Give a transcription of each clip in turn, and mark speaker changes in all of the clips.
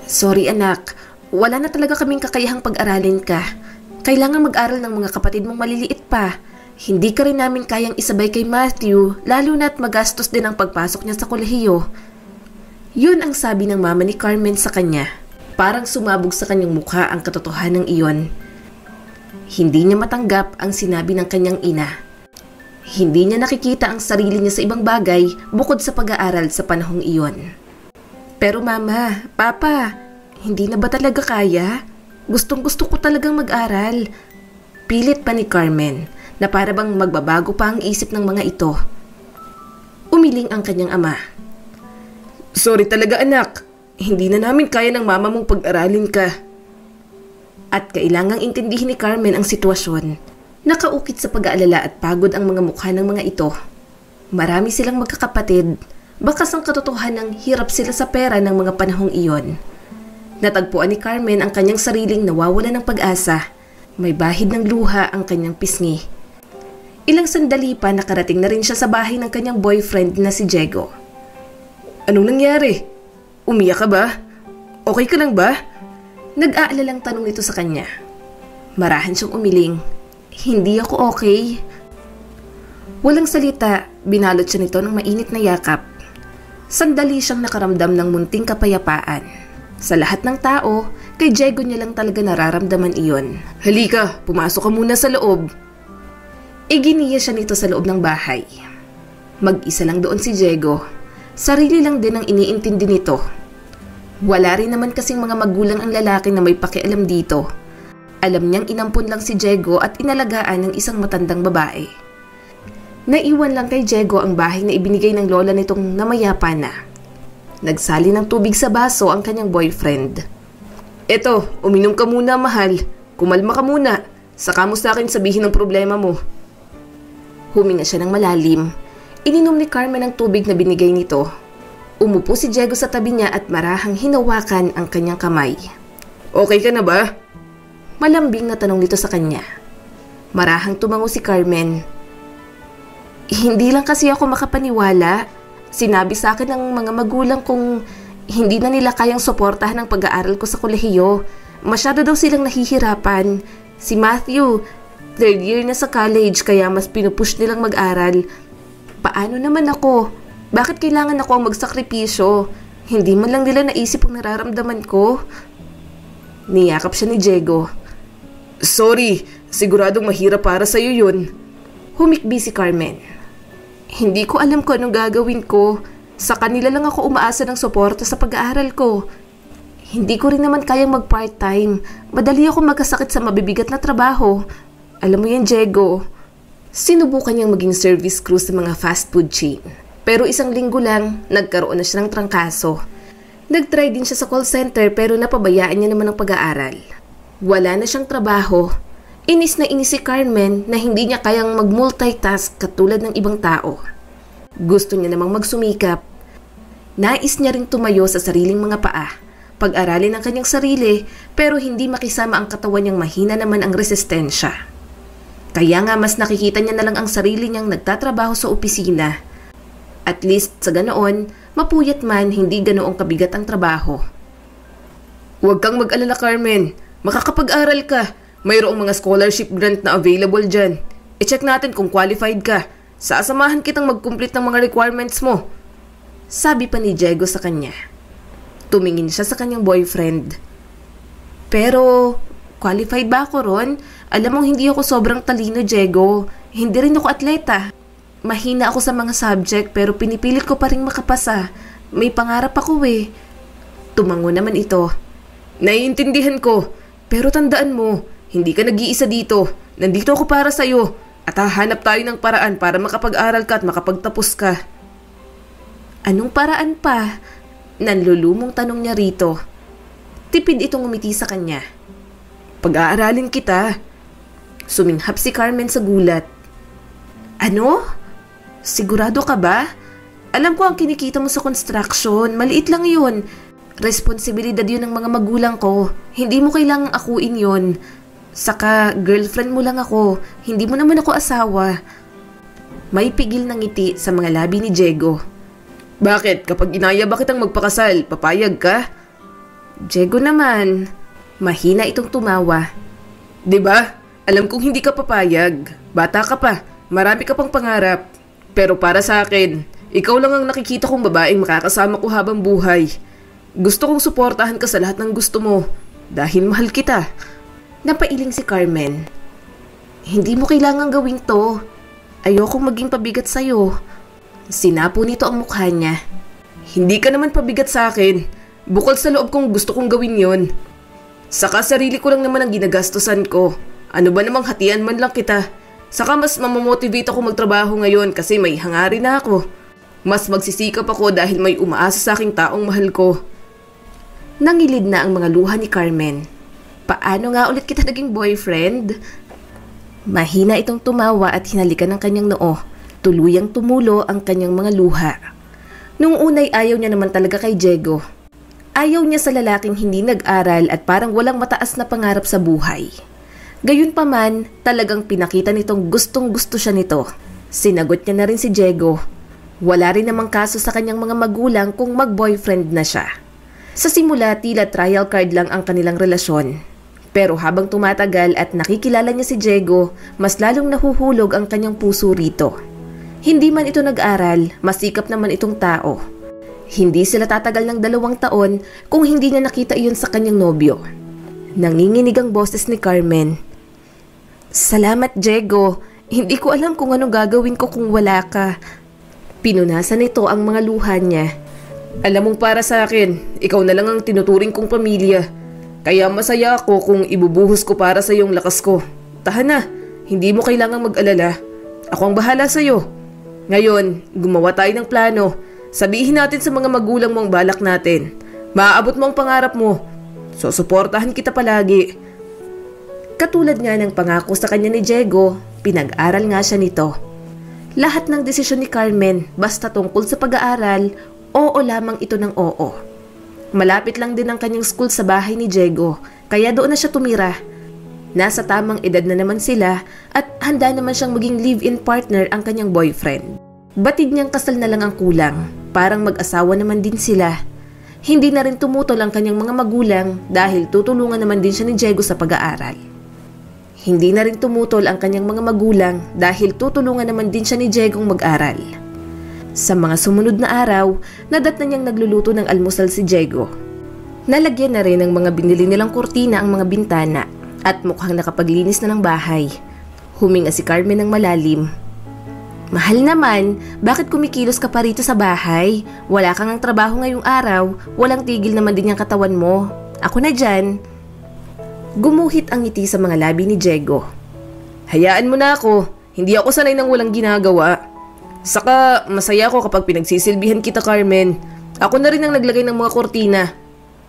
Speaker 1: Sorry anak, wala na talaga kaming kakayahang pag-aralin ka. Kailangan mag-aral ng mga kapatid mong maliliit pa. Hindi ka rin namin kayang isabay kay Matthew, lalo na't magastos din ang pagpasok niya sa kolehiyo. Yun ang sabi ng mama ni Carmen sa kanya. Parang sumabog sa kanyang mukha ang katotohanan iyon. Hindi niya matanggap ang sinabi ng kanyang ina. Hindi niya nakikita ang sarili niya sa ibang bagay bukod sa pag-aaral sa panahong iyon. Pero mama, papa, hindi na ba talaga kaya? Gustong-gusto ko talagang mag-aral. Pilit pa ni Carmen na para bang magbabago pa ang isip ng mga ito. Umiling ang kanyang ama. Sorry talaga anak, hindi na namin kaya ng mama mong pag-aralin ka. At kailangang intindihin ni Carmen ang sitwasyon. Nakaukit sa pag-aalala at pagod ang mga mukha ng mga ito. Marami silang magkakapatid. Bakas ang katotohanang hirap sila sa pera ng mga panahong iyon. Natagpuan ni Carmen ang kanyang sariling nawawalan ng pag-asa. May bahid ng luha ang kanyang pisngi. Ilang sandali pa nakarating na rin siya sa bahay ng kanyang boyfriend na si Diego. Anong nangyari? Umiyak ka ba? Okay ka lang ba? Nag-aalalang tanong nito sa kanya. Marahan siyang umiling. Hindi ako okay. Walang salita, binalot siya nito ng mainit na yakap. Sandali siyang nakaramdam ng munting kapayapaan. Sa lahat ng tao, kay Diego niya lang talaga nararamdaman iyon. Halika, pumasok ka muna sa loob. Iginiya siya nito sa loob ng bahay. Mag-isa lang doon si Diego. Sarili lang din ang iniintindi nito. Wala rin naman kasing mga magulang ang lalaki na may pakialam dito. Alam niyang inampun lang si Diego at inalagaan ng isang matandang babae. Naiwan lang kay Diego ang bahay na ibinigay ng lola nitong namayapa na. Nagsali ng tubig sa baso ang kanyang boyfriend. Eto, uminom ka muna mahal. Kumalma ka muna. Saka mo sa akin sabihin ang problema mo. Huminga siya ng malalim. Ininom ni Carmen ang tubig na binigay nito. Umupo si Diego sa tabi niya at marahang hinawakan ang kanyang kamay. Okay ka na ba? Malambing na tanong nito sa kanya. Marahang tumango si Carmen. Hindi lang kasi ako makapaniwala. Sinabi sa akin ng mga magulang kong hindi na nila kayang suportahan ang pag-aaral ko sa kolehiyo. Masyado daw silang nahihirapan. Si Matthew, 3rd year na sa college kaya mas pinupush nilang mag-aral. Paano naman ako? Bakit kailangan ako ang magsakripisyo? Hindi man lang nila naisip ang nararamdaman ko. Niyakap siya ni Diego. Sorry, siguradong mahirap para sa'yo yun. Humikbi si Carmen. Hindi ko alam kung anong gagawin ko. Sa kanila lang ako umaasa ng suporta sa pag-aaral ko. Hindi ko rin naman kayang mag-part-time. Madali ako magkasakit sa mabibigat na trabaho. Alam mo yan, Diego. Sinubukan niyang maging service crew sa mga fast food chain. Pero isang linggo lang, nagkaroon na siya ng trangkaso. Nag-try din siya sa call center pero napabayaan niya naman ang pag-aaral. Wala na siyang trabaho. Inis na inis si Carmen na hindi niya kayang mag-multitask katulad ng ibang tao. Gusto niya namang magsumikap. Nais niya ring tumayo sa sariling mga paa. Pag-aralin ang kanyang sarili pero hindi makisama ang katawan niyang mahina naman ang resistensya. Kaya nga mas nakikita niya na lang ang sarili niyang nagtatrabaho sa opisina. At least sa ganoon, mapuyat man hindi ganoong kabigat ang trabaho. Huwag kang mag-alala Carmen, makakapag-aral ka. Mayroong mga scholarship grant na available dyan. I-check natin kung qualified ka. Sasamahan kitang mag-complete ng mga requirements mo. Sabi pa ni Diego sa kanya. Tumingin siya sa kanyang boyfriend. Pero, qualified ba ako ron? Alam mong hindi ako sobrang talino, Diego. Hindi rin ako atleta. Mahina ako sa mga subject pero pinipilit ko pa rin makapasa. May pangarap ako eh. Tumango naman ito. Naiintindihan ko. Pero tandaan mo, hindi ka nag-iisa dito. Nandito ako para sa'yo. At hahanap tayo ng paraan para makapag-aral ka at makapagtapos ka. Anong paraan pa? Nanlulumong tanong niya rito. Tipid itong umiti sa kanya. Pag-aaralin kita. Suminghap si Carmen sa gulat. Ano? Sigurado ka ba? Alam ko ang kinikita mo sa construction. Maliit lang yun. Responsibilidad yun ng mga magulang ko. Hindi mo kailangang akuin yun. Saka girlfriend mo lang ako. Hindi mo naman ako asawa. May pigil ng ngiti sa mga labi ni Diego. Bakit? Kapag inaya ba kitang magpakasal, papayag ka? Diego naman. Mahina itong tumawa.
Speaker 2: 'Di ba? Alam kong hindi ka papayag. Bata ka pa. Marami ka pang pangarap. Pero para sa akin, ikaw lang ang nakikita kong babaeng makakasama ko habang buhay. Gusto kong suportahan ka sa lahat ng gusto mo. Dahil mahal kita.
Speaker 1: Napailing si Carmen. Hindi mo kailangang gawin to. Ayokong maging pabigat sa'yo. Sinapo nito ang mukha niya.
Speaker 2: Hindi ka naman pabigat sa akin. Bukod sa loob kong gusto kong gawin yon. Saka sarili ko lang naman ang ginagastusan ko. Ano ba namang hatian man lang kita. Saka mas mamamotivate ako magtrabaho ngayon kasi may hangarin na ako. Mas magsisikap ako dahil may umaasa sa aking taong mahal ko.
Speaker 1: Nangilid na ang mga luha ni Carmen. Paano nga ulit kita naging boyfriend? Mahina itong tumawa at hinalikan ng kanyang noo. Tuluyang tumulo ang kanyang mga luha. Nung unay ayaw niya naman talaga kay Diego. Ayaw niya sa lalaking hindi nag-aral at parang walang mataas na pangarap sa buhay. Gayunpaman, talagang pinakita nitong gustong-gusto siya nito. Sinagot niya na rin si Diego. Wala rin namang kaso sa kanyang mga magulang kung mag-boyfriend na siya. Sa simula, tila trial card lang ang kanilang relasyon. Pero habang tumatagal at nakikilala niya si Diego, mas lalong nahuhulog ang kanyang puso rito. Hindi man ito nag-aral, masikap naman itong tao. Hindi sila tatagal ng 2 taon kung hindi niya nakita iyon sa kanyang nobyo. Nanginginig ang boses ni Carmen. Salamat, Diego. Hindi ko alam kung anong gagawin ko kung wala ka. Pinunasan nito ang mga luha niya.
Speaker 2: Alam mong para sa akin, ikaw na lang ang tinuturing kong pamilya. Kaya masaya ako kung ibubuhos ko para sa iyong lakas ko. Tahan na, hindi mo kailangang mag-alala. Ako ang bahala sa iyo. Ngayon, gumawa tayo ng plano. Sabihin natin sa mga magulang mo ang balak natin. Maaabot mo ang pangarap mo. So, suportahan kita palagi.
Speaker 1: Katulad nga ng pangako sa kanya ni Diego, pinag-aral nga siya nito. Lahat ng desisyon ni Carmen, basta tungkol sa pag-aaral, oo lamang ito ng oo. Malapit lang din ang kanyang school sa bahay ni Diego, kaya doon na siya tumira. Nasa tamang edad na naman sila at handa naman siyang maging live-in partner ang kanyang boyfriend. Batid niyang kasal na lang ang kulang, parang mag-asawa naman din sila. Hindi na rin tumutol ang kanyang mga magulang dahil tutulungan naman din siya ni Diego sa pag-aaral. Hindi na rin tumutol ang kanyang mga magulang dahil tutulungan naman din siya ni Diego mag-aral. Sa mga sumunod na araw, nadat na niyang nagluluto ng almusal si Diego. Nalagyan na rin ng mga binili nilang kurtina ang mga bintana at mukhang nakapaglinis na ng bahay. Huminga si Carmen ng malalim. Mahal naman, bakit kumikilos ka pa rito sa bahay? Wala kang ang trabaho ngayong araw, walang tigil naman din yung katawan mo. Ako na dyan. Gumuhit ang ngiti sa mga labi ni Diego.
Speaker 2: Hayaan mo na ako, hindi ako sanay ng walang ginagawa. Saka masaya ako kapag pinagsisilbihan kita, Carmen. Ako na rin ang naglagay ng mga kurtina.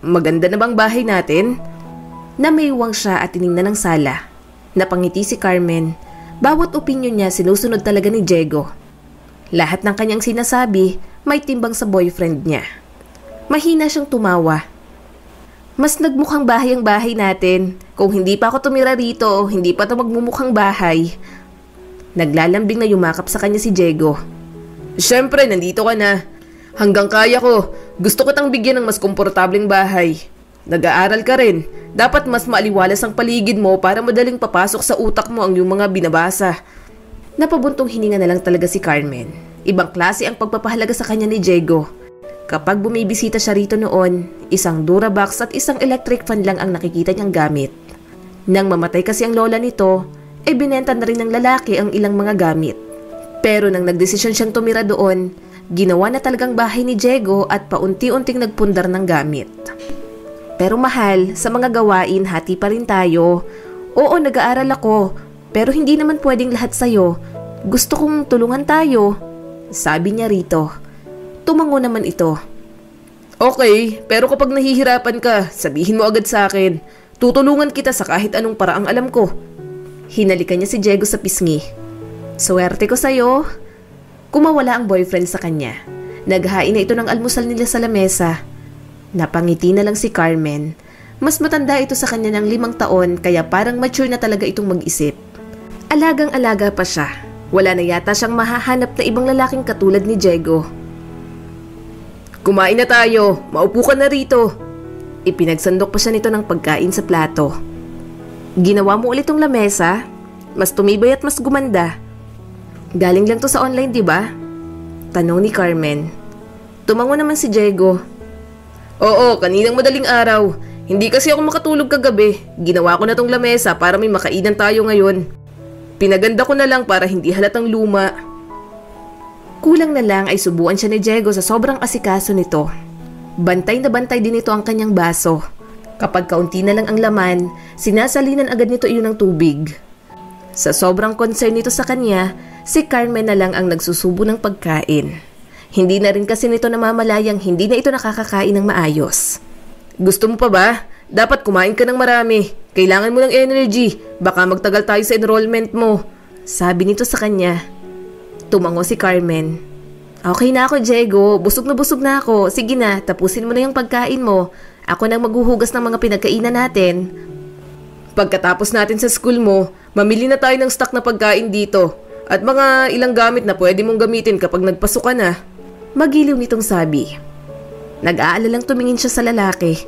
Speaker 2: Maganda na bang bahay natin?
Speaker 1: Namaywang siya at tiningnan ng sala. Napangiti si Carmen. Bawat opinyon niya sinusunod talaga ni Diego. Lahat ng kanyang sinasabi may timbang sa boyfriend niya. Mahina siyang tumawa. Mas nagmukhang bahay ang bahay natin. Kung hindi pa ako tumira rito, hindi pa ito magmumukhang bahay. Naglalambing na yumakap sa kanya si Diego.
Speaker 2: Siyempre, nandito ka na. Hanggang kaya ko. Gusto ko tang bigyan ng mas komportableng bahay. Nag-aaral ka rin. Dapat mas maaliwalas ang paligid mo para madaling papasok sa utak mo ang iyong mga binabasa.
Speaker 1: Napabuntong hininga na lang talaga si Carmen. Ibang klase ang pagpapahalaga sa kanya ni Diego. Kapag bumibisita siya rito noon, isang Durabox at isang electric fan lang ang nakikita niyang gamit. Nang mamatay kasi ang lola nito, binenta na rin ng lalaki ang ilang mga gamit. Pero nang nagdesisyon siyang tumira doon, ginawa na talagang bahay ni Diego at paunti-unting nagpundar ng gamit. Pero mahal, sa mga gawain, hati pa rin tayo. Oo, nag-aaral ako, pero hindi naman pwedeng lahat sa'yo. Gusto kong tulungan tayo, sabi niya rito. Tumango naman ito.
Speaker 2: Okay, pero kapag nahihirapan ka, sabihin mo agad sa akin. Tutulungan kita sa kahit anong paraang alam ko.
Speaker 1: Hinalikan niya si Diego sa pisngi. Swerte ko sa'yo. Kumawala ang boyfriend sa kanya. Naghain na ito ng almusal nila sa lamesa. Napangiti na lang si Carmen. Mas matanda ito sa kanya ng 5 taon kaya parang mature na talaga itong mag-isip. Alagang-alaga pa siya. Wala na yata siyang mahahanap na ibang lalaking katulad ni Diego.
Speaker 2: Kumain na tayo. Maupo ka na rito.
Speaker 1: Ipinagsandok pa siya nito ng pagkain sa plato. Ginawa mo ulit tong lamesa? Mas tumibay at mas gumanda. Galing lang to sa online, di ba? Tanong ni Carmen. Tumango naman si Diego. Oo, kaninang madaling araw. Hindi kasi ako makatulog kagabi. Ginawa ko na tong lamesa para may makainan tayo ngayon. Pinaganda ko na lang para hindi halatang luma. Kulang na lang ay subuan siya ni Diego sa sobrang asikaso nito. Bantay na bantay din ito ang kanyang baso. Kapag kaunti na lang ang laman, sinasalinan agad nito iyon ng tubig. Sa sobrang concern nito sa kanya, si Carmen na lang ang nagsusubo ng pagkain. Hindi na rin kasi nito namamalayang hindi na ito nakakakain ng maayos. Gusto mo pa ba? Dapat kumain ka ng marami. Kailangan mo ng energy. Baka magtagal tayo sa enrollment mo. Sabi nito sa kanya. Tumango si Carmen. Okay na ako, Diego. Busog na ako. Sige na, tapusin mo na yung pagkain mo. Ako nang maghuhugas ng mga pinagkainan natin. Pagkatapos natin sa school mo, mamili na tayo ng stock na pagkain dito. At mga ilang gamit na pwede mong gamitin kapag nagpasok ka na. Magiliw nitong sabi. Nag-aalalang tumingin siya sa lalaki.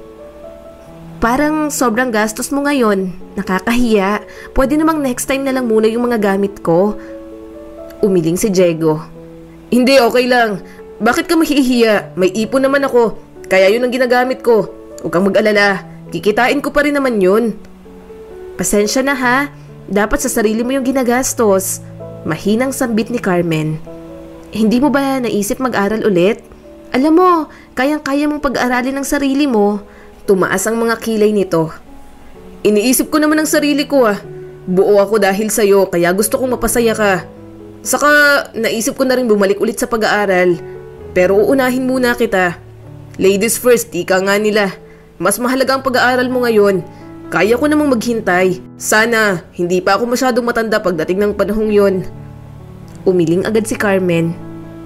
Speaker 1: Parang sobrang gastos mo ngayon. Nakakahiya. Pwede namang next time na lang muna yung mga gamit ko. Umiling si Diego. Hindi, okay lang. Bakit ka mahihiya? May ipon naman ako. Kaya yun ang ginagamit ko. Huwag kang mag-alala. Kikitain ko pa rin naman yun. Pasensya na ha. Dapat sa sarili mo yung ginagastos. Mahinang sambit ni Carmen. Hindi mo ba naisip mag-aral ulit? Alam mo, kayang-kaya mong pag-aralin ng sarili mo. Tumaas ang mga kilay nito. Iniisip ko naman ang sarili ko ah. Buo ako dahil sa'yo kaya gusto kong mapasaya ka. Saka naisip ko na rin bumalik ulit sa pag-aaral. Pero uunahin muna kita. Ladies first, ika nga nila. Mas mahalaga ang pag-aaral mo ngayon. Kaya ko namang maghintay. Sana, hindi pa ako masyadong matanda pagdating ng panahong yon. Umiling agad si Carmen.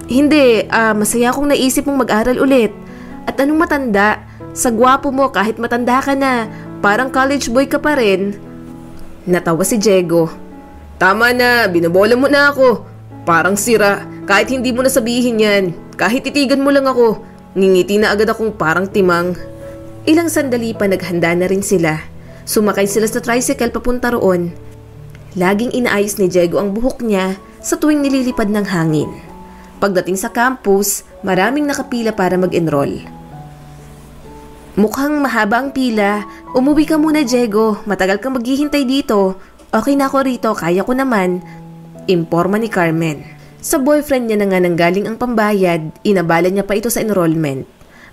Speaker 1: Hindi, masaya akong naisip mong mag-aral ulit. At anong matanda? Sa gwapo mo kahit matanda ka na, parang college boy ka pa rin. Natawa si Diego. Tama na, binabola mo na ako. Parang sira, kahit hindi mo na sabihin yan. Kahit titigan mo lang ako, ngingiti na agad akong parang timang. Ilang sandali pa naghanda na rin sila. Sumakay sila sa tricycle papunta roon. Laging inaayos ni Diego ang buhok niya sa tuwing nililipad ng hangin. Pagdating sa campus, maraming nakapila para mag-enroll. Mukhang mahaba ang pila. Umuwi ka muna, Diego. Matagal kang maghihintay dito. Okay na ako rito, kaya ko naman. Imporma ni Carmen. Sa boyfriend niya na nga nanggaling ang pambayad, inabala niya pa ito sa enrollment.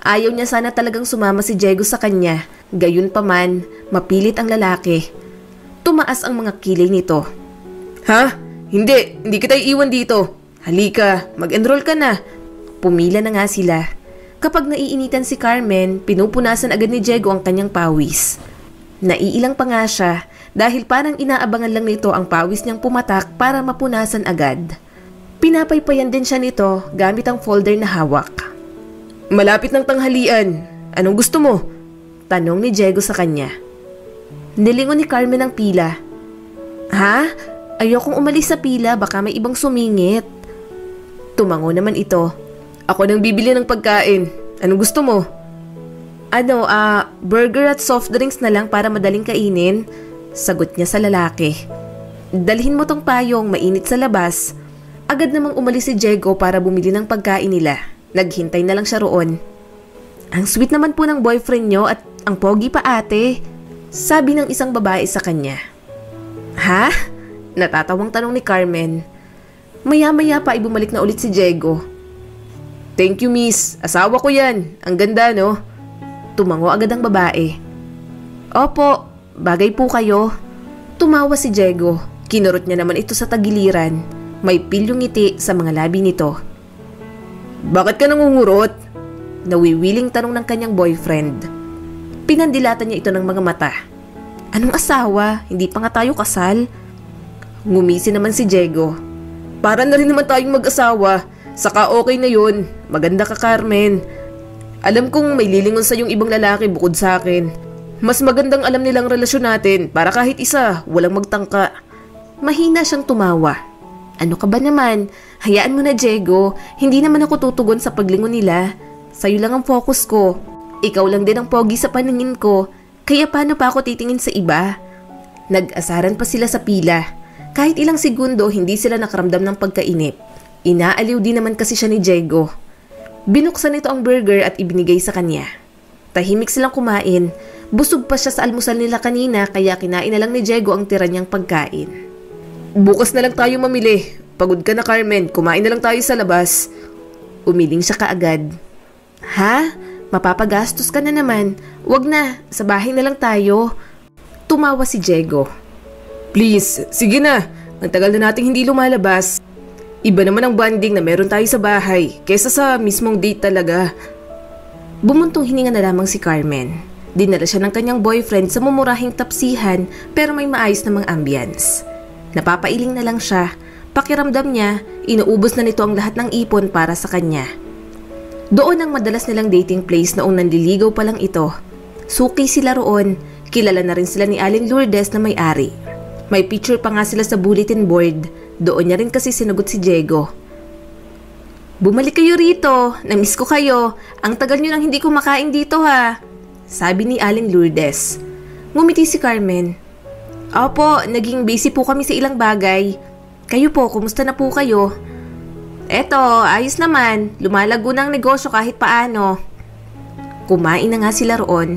Speaker 1: Ayaw niya sana talagang sumama si Diego sa kanya. Gayun pa man, mapilit ang lalaki. Tumaas ang mga kilay nito. Ha? Hindi kita iiwan dito. Halika, mag-enroll ka na. Pumila na nga sila. Kapag naiinitan si Carmen, pinupunasan agad ni Diego ang kanyang pawis. Naiilang pa nga siya dahil parang inaabangan lang nito ang pawis niyang pumatak para mapunasan agad. Pinapaypayan din siya nito gamit ang folder na hawak. Malapit ng tanghalian. Anong gusto mo? Tanong ni Diego sa kanya. Nilingon ni Carmen ang pila. Ha? Ayokong umalis sa pila, baka may ibang sumingit. Tumango naman ito. Ako nang bibili ng pagkain. Anong gusto mo? Burger at soft drinks na lang para madaling kainin. Sagot niya sa lalaki. Dalhin mo tong payong, mainit sa labas. Agad namang umalis si Diego para bumili ng pagkain nila. Naghintay na lang siya roon. Ang sweet naman po ng boyfriend nyo at ang pogi pa ate. Sabi ng isang babae sa kanya. Ha? Natatawang tanong ni Carmen. Maya-maya pa ay bumalik na ulit si Diego. Thank you miss, asawa ko yan. Ang ganda no? Tumango agad ang babae. Opo, bagay po kayo. Tumawa si Diego. Kinurot niya naman ito sa tagiliran. May pilyong ngiti sa mga labi nito. Bakit ka nangungurot? Nawiwiling tanong ng kanyang boyfriend. Pinandilatan niya ito ng mga mata. Anong asawa? Hindi pa nga tayo kasal. Ngumisi naman si Diego. Para na rin naman tayong mag-asawa. Saka okay na yun. Maganda ka, Carmen. Alam kong may lilingon sa yung ibang lalaki bukod sa akin. Mas magandang alam nilang relasyon natin para kahit isa, walang magtangka. Mahina siyang tumawa. Ano ka ba naman? Hayaan mo na, Diego. Hindi naman ako tutugon sa paglingon nila. Sa'yo lang ang focus ko. Ikaw lang din ang pogi sa paningin ko, kaya paano pa ako titingin sa iba? Nag-asaran pa sila sa pila. Kahit ilang segundo, hindi sila nakaramdam ng pagkainip. Inaaliw din naman kasi siya ni Diego. Binuksan nito ang burger at ibinigay sa kanya. Tahimik silang kumain. Busog pa siya sa almusal nila kanina kaya kinain na lang ni Diego ang tira niyang pagkain.
Speaker 2: Bukas na lang tayo mamili. Pagod ka na, Carmen. Kumain na lang tayo sa labas.
Speaker 1: Umiling siya kaagad. Ha? Mapapagastos ka na naman. Wag na, sa bahay na lang tayo. Tumawa si Diego.
Speaker 2: Please, sige na. Ang tagal na nating hindi lumalabas. Iba naman ang bonding na meron tayo sa bahay kesa sa mismong date talaga.
Speaker 1: Bumuntong hininga na lamang si Carmen. Dinala siya ng kanyang boyfriend sa mumurahing tapsihan pero may maayos namang ambience. Napapailing na lang siya. Pakiramdam niya, inuubos na nito ang lahat ng ipon para sa kanya. Doon ang madalas nilang dating place noong nanliligaw pa lang ito. Suki sila roon. Kilala na rin sila ni Aling Lourdes na may-ari. May picture pa nga sila sa bulletin board. Doon niya rin kasi sinagot si Diego. Bumalik kayo rito. Namiss ko kayo. Ang tagal niyo nang hindi kumakain dito ha. Sabi ni Aling Lourdes. Ngumiti si Carmen. Opo, naging busy po kami sa ilang bagay. Kayo po, kumusta na po kayo? Eto, ayos naman. Lumalago na ang negosyo kahit paano. Kumain na nga sila roon.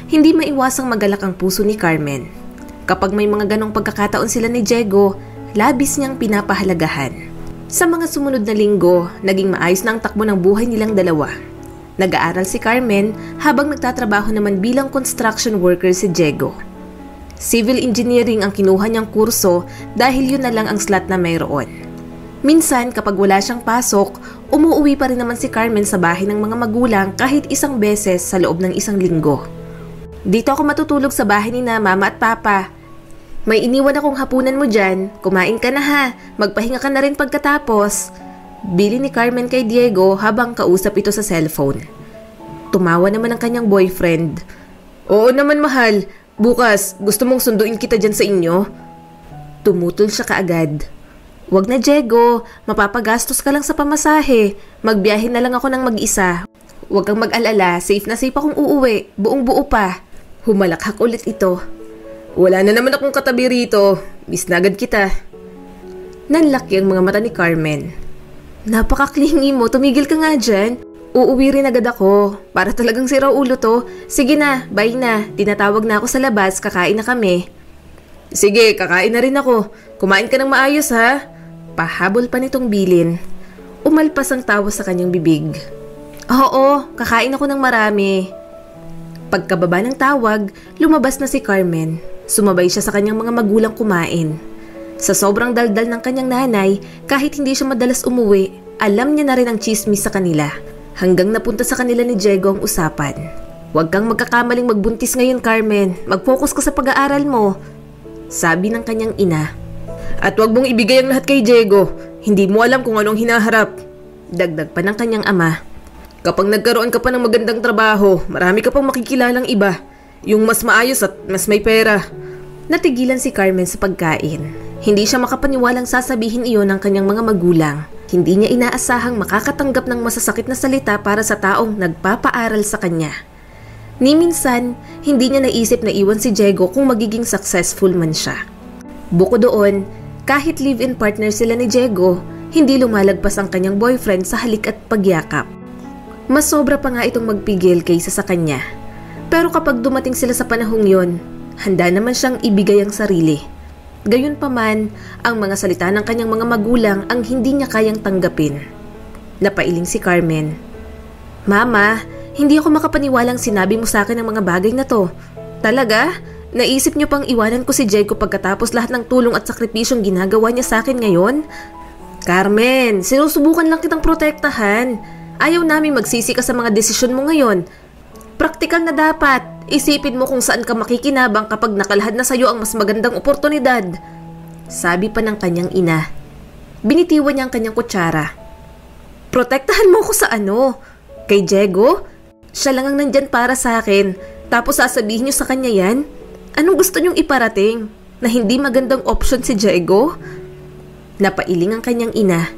Speaker 1: Hindi maiwasang magalak ang puso ni Carmen. Kapag may mga ganong pagkakataon sila ni Diego, labis niyang pinapahalagahan. Sa mga sumunod na linggo, naging maayos na ang takbo ng buhay nilang dalawa. Nag-aaral si Carmen habang nagtatrabaho naman bilang construction worker si Diego. Civil engineering ang kinuha niyang kurso dahil yun na lang ang slot na mayroon. Minsan kapag wala siyang pasok, umuuwi pa rin naman si Carmen sa bahay ng mga magulang kahit isang beses sa loob ng isang linggo. Dito ako matutulog sa bahay ni na mama at papa. May iniwan akong hapunan mo dyan, kumain ka na ha, magpahinga ka na rin pagkatapos. Bili ni Carmen kay Diego habang kausap ito sa cellphone. Tumawa naman ang kanyang boyfriend.
Speaker 2: Oo naman mahal, bukas gusto mong sunduin kita dyan sa inyo?
Speaker 1: Tumutol siya kaagad. Wag na Diego, mapapagastos ka lang sa pamasahe. Magbiyahe na lang ako ng mag-isa. Wag kang mag-alala, safe na safe akong uuwi, buong buo pa. Humalakhak ulit ito.
Speaker 2: Wala na naman akong katabi rito. Miss na agad kita.
Speaker 1: Nanlaki ang mga mata ni Carmen. Napaka-clingy mo. Tumigil ka nga dyan. Uuwi rin agad ako. Para talagang sira ulo to. Sige na, bye na. Tinatawag na ako sa labas. Kakain na kami.
Speaker 2: Sige, kakain na rin ako. Kumain ka ng maayos ha.
Speaker 1: Pahabol pa nitong bilin. Umalpas ang tawa sa kanyang bibig. Oo, kakain ako ng marami. Pagkababa ng tawag, lumabas na si Carmen. Sumabay siya sa kanyang mga magulang kumain. Sa sobrang daldal ng kanyang nanay, kahit hindi siya madalas umuwi, alam niya na rin ang chismis sa kanila. Hanggang napunta sa kanila ni Diego ang usapan. Huwag kang magkakamaling magbuntis ngayon, Carmen. Mag-focus ka sa pag-aaral mo. Sabi ng kanyang ina.
Speaker 2: At huwag mong ibigay ang lahat kay Diego. Hindi mo alam kung anong hinaharap.
Speaker 1: Dagdag pa ng kanyang ama.
Speaker 2: Kapag nagkaroon ka pa ng magandang trabaho, marami ka pang makikilalang iba. Yung mas maayos at mas may pera.
Speaker 1: Natigilan si Carmen sa pagkain. Hindi siya makapaniwalang sasabihin iyon ng kanyang mga magulang. Hindi niya inaasahang makakatanggap ng masasakit na salita para sa taong nagpapaaral sa kanya. Ni minsan, hindi niya naisip na iwan si Diego kung magiging successful man siya. Bukod doon, kahit live-in partner sila ni Diego, hindi lumalagpas ang kanyang boyfriend sa halik at pagyakap. Mas sobra pa nga itong magpigil kaysa sa kanya. Pero kapag dumating sila sa panahong yon, handa naman siyang ibigay ang sarili. Gayunpaman, ang mga salita ng kanyang mga magulang ang hindi niya kayang tanggapin. Napailing si Carmen. Mama, hindi ako makapaniwalang sinabi mo sa akin ang mga bagay na to. Talaga? Naisip niyo pang iwanan ko si Diego pagkatapos lahat ng tulong at sakripisyong ginagawa niya sa akin ngayon? Carmen, sinusubukan lang kitang protektahan. Ayaw namin magsisi ka sa mga desisyon mo ngayon. Praktikal na dapat. Isipin mo kung saan ka makikinabang kapag nakalahad na sa'yo ang mas magandang oportunidad. Sabi pa ng kanyang ina. Binitiwan niya ang kanyang kutsara. Protektahan mo ko sa ano? Kay Diego? Siya lang ang nandyan para sa akin. Tapos sasabihin niyo sa kanya yan? Anong gusto niyong iparating? Na hindi magandang option si Diego? Napailing ang kanyang ina.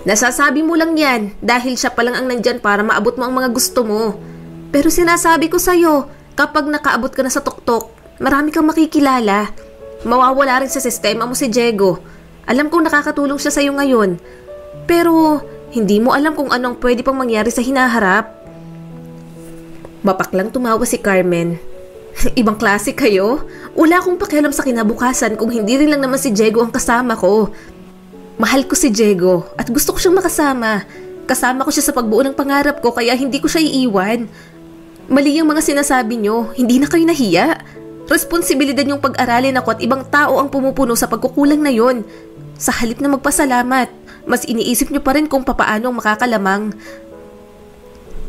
Speaker 1: Nasasabi mo lang yan dahil siya pa lang ang nandyan para maabot mo ang mga gusto mo. Pero sinasabi ko sa'yo, kapag nakaabot ka na sa tuktok, marami kang makikilala. Mawawala rin sa sistema mo si Diego. Alam kong nakakatulong siya sa'yo ngayon. Pero hindi mo alam kung anong pwede pang mangyari sa hinaharap. Mapaklang tumawa si Carmen. Ibang klase kayo? Wala akong pakialam sa kinabukasan kung hindi rin lang naman si Diego ang kasama ko. Mahal ko si Diego at gusto ko siyang makasama. Kasama ko siya sa pagbuo ng pangarap ko kaya hindi ko siya iiwan. Mali ang mga sinasabi nyo, hindi na kayo nahiya. Responsibilidad yung pag-aralin ako at ibang tao ang pumupuno sa pagkukulang na yon. Sa halip na magpasalamat, mas iniisip nyo pa rin kung papaano ang makakalamang.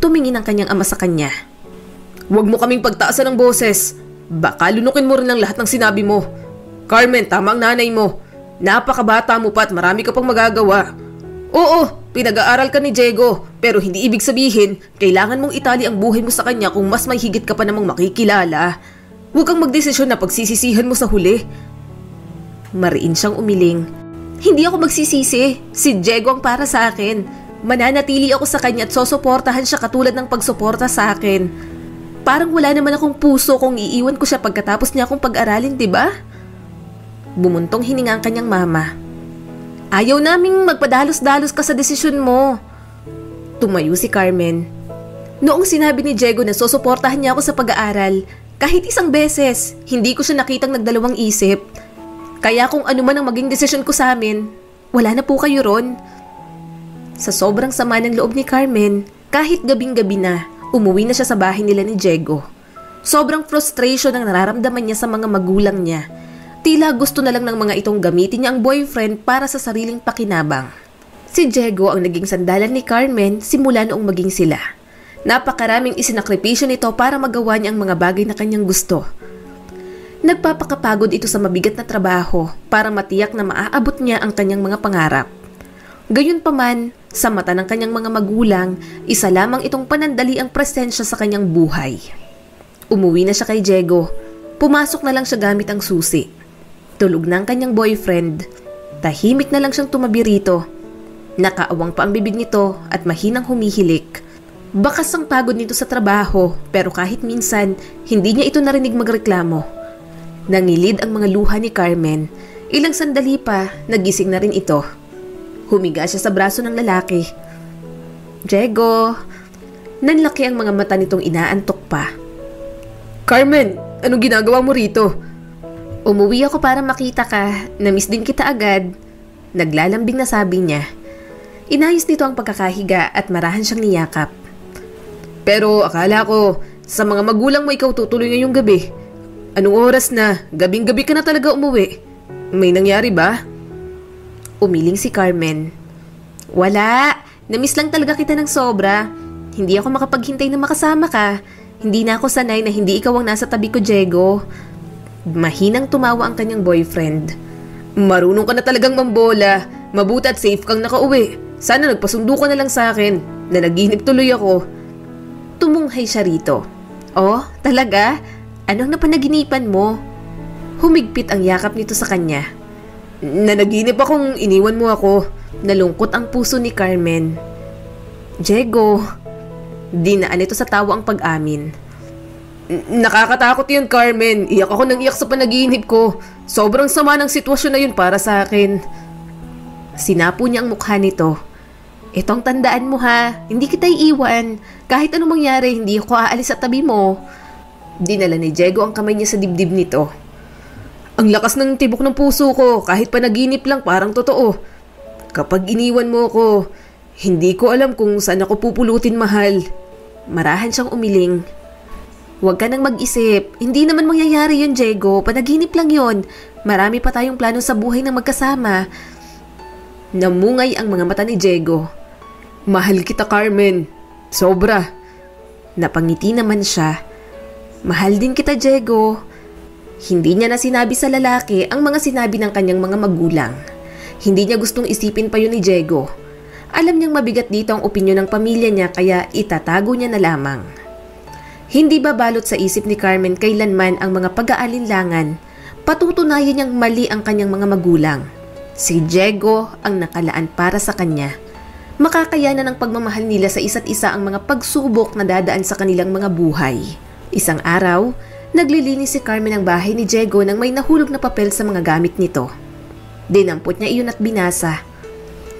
Speaker 1: Tumingin ang kanyang ama sa kanya. Huwag mo kaming pagtaasan ng boses. Baka lunukin mo rin ang lahat ng sinabi mo. Carmen, tama ang nanay mo. Napakabata mo pa at marami ka pang magagawa. Oo, pinag-aaral ka ni Diego, pero hindi ibig sabihin kailangan mong itali ang buhay mo sa kanya kung mas may higit ka pa namang makikilala. Huwag kang magdesisyon na pagsisisihan mo sa huli. Mariin siyang umiling. Hindi ako magsisisi. Si Diego ang para sa akin. Mananatili ako sa kanya at sosuportahan siya katulad ng pagsuporta sa akin. Parang wala naman akong puso kung iiwan ko siya pagkatapos niya akong pag-aralin, diba? Bumuntong hininga ang kanyang mama. Ayaw naming magpadalos-dalos ka sa desisyon mo. Tumayo si Carmen. Noong sinabi ni Diego na susuportahan niya ako sa pag-aaral, kahit isang beses, hindi ko siya nakitang nagdalawang isip. Kaya kung ano man ang maging desisyon ko sa amin, wala na po kayo ron. Sa sobrang sama ng loob ni Carmen, kahit gabing-gabi na, umuwi na siya sa bahay nila ni Diego. Sobrang frustration ang nararamdaman niya sa mga magulang niya. Tila gusto na lang ng mga itong gamitin niya ang boyfriend para sa sariling pakinabang. Si Diego ang naging sandalan ni Carmen simula noong maging sila. Napakaraming isinakripisyo nito para magawa niya ang mga bagay na kanyang gusto. Nagpapakapagod ito sa mabigat na trabaho para matiyak na maaabot niya ang kanyang mga pangarap. Gayunpaman, sa mata ng kanyang mga magulang, isa lamang itong panandali ang presensya sa kanyang buhay. Umuwi na siya kay Diego. Pumasok na lang siya gamit ang susi. Tulog na ang kanyang boyfriend. Tahimik na lang siyang tumabi rito. Nakaawang pa ang bibig nito at mahinang humihilik. Bakas ang pagod nito sa trabaho pero kahit minsan, hindi niya ito narinig magreklamo. Nangilid ang mga luha ni Carmen. Ilang sandali pa, nagising na rin ito. Humiga siya sa braso ng lalaki. Diego, nanlaki ang mga mata nitong inaantok pa. Carmen, anong ginagawa mo rito? Umuwi ako para makita ka. Namiss din kita agad. Naglalambing na sabi niya. Inayos nito ang pagkakahiga at marahan siyang niyakap. Pero akala ko, sa mga magulang mo ikaw tutuloy ngayong gabi. Anong oras na? Gabing-gabi ka na talaga umuwi. May nangyari ba? Umiling si Carmen. Wala. Namiss lang talaga kita ng sobra. Hindi ako makapaghintay na makasama ka. Hindi na ako sanay na hindi ikaw ang nasa tabi ko, Diego. Mahinang tumawa ang kanyang boyfriend. Marunong ka na talagang mambola. Mabuti at safe kang nakauwi. Sana nagpasundo ka na lang sa akin. Nanaginip tuloy ako. Tumunghay siya rito. Oh, talaga? Anong napanaginipan mo? Humigpit ang yakap nito sa kanya. Nanaginip akong iniwan mo ako. Nalungkot ang puso ni Carmen. Diego, dinaan ito sa tawa ang pag-amin. Nakakatakot yun, Carmen. Iyak ako ng iyak sa panaginip ko. Sobrang sama ng sitwasyon na yun para sa akin. Sinapo niya ang mukha nito. Itong tandaan mo ha, hindi kita iiwan. Kahit anong mangyari, hindi ako aalis sa tabi mo. Dinala ni Diego ang kamay niya sa dibdib nito. Ang lakas ng tibok ng puso ko, kahit panaginip lang parang totoo. Kapag iniwan mo ko, hindi ko alam kung saan ako pupulutin, mahal. Marahan siyang umiling. Huwag ka nang mag-isip. Hindi naman mangyayari yun, Diego. Panaginip lang yun. Marami pa tayong plano sa buhay na magkasama. Namungay ang mga mata ni Diego. Mahal kita, Carmen. Sobra. Napangiti naman siya. Mahal din kita, Diego. Hindi niya na sinabi sa lalaki ang mga sinabi ng kanyang mga magulang. Hindi niya gustong isipin pa yun ni Diego. Alam niyang mabigat dito ang opinyon ng pamilya niya kaya itatago niya na lamang. Hindi babalot sa isip ni Carmen kailanman ang mga pag-aalinlangan. Patutunayan niyang mali ang kanyang mga magulang. Si Diego ang nakalaan para sa kanya. Makakayanan ng pagmamahal nila sa isa't isa ang mga pagsubok na dadaan sa kanilang mga buhay. Isang araw, naglilinis si Carmen ng bahay ni Diego nang may nahulog na papel sa mga gamit nito. Dinampot niya iyon at binasa.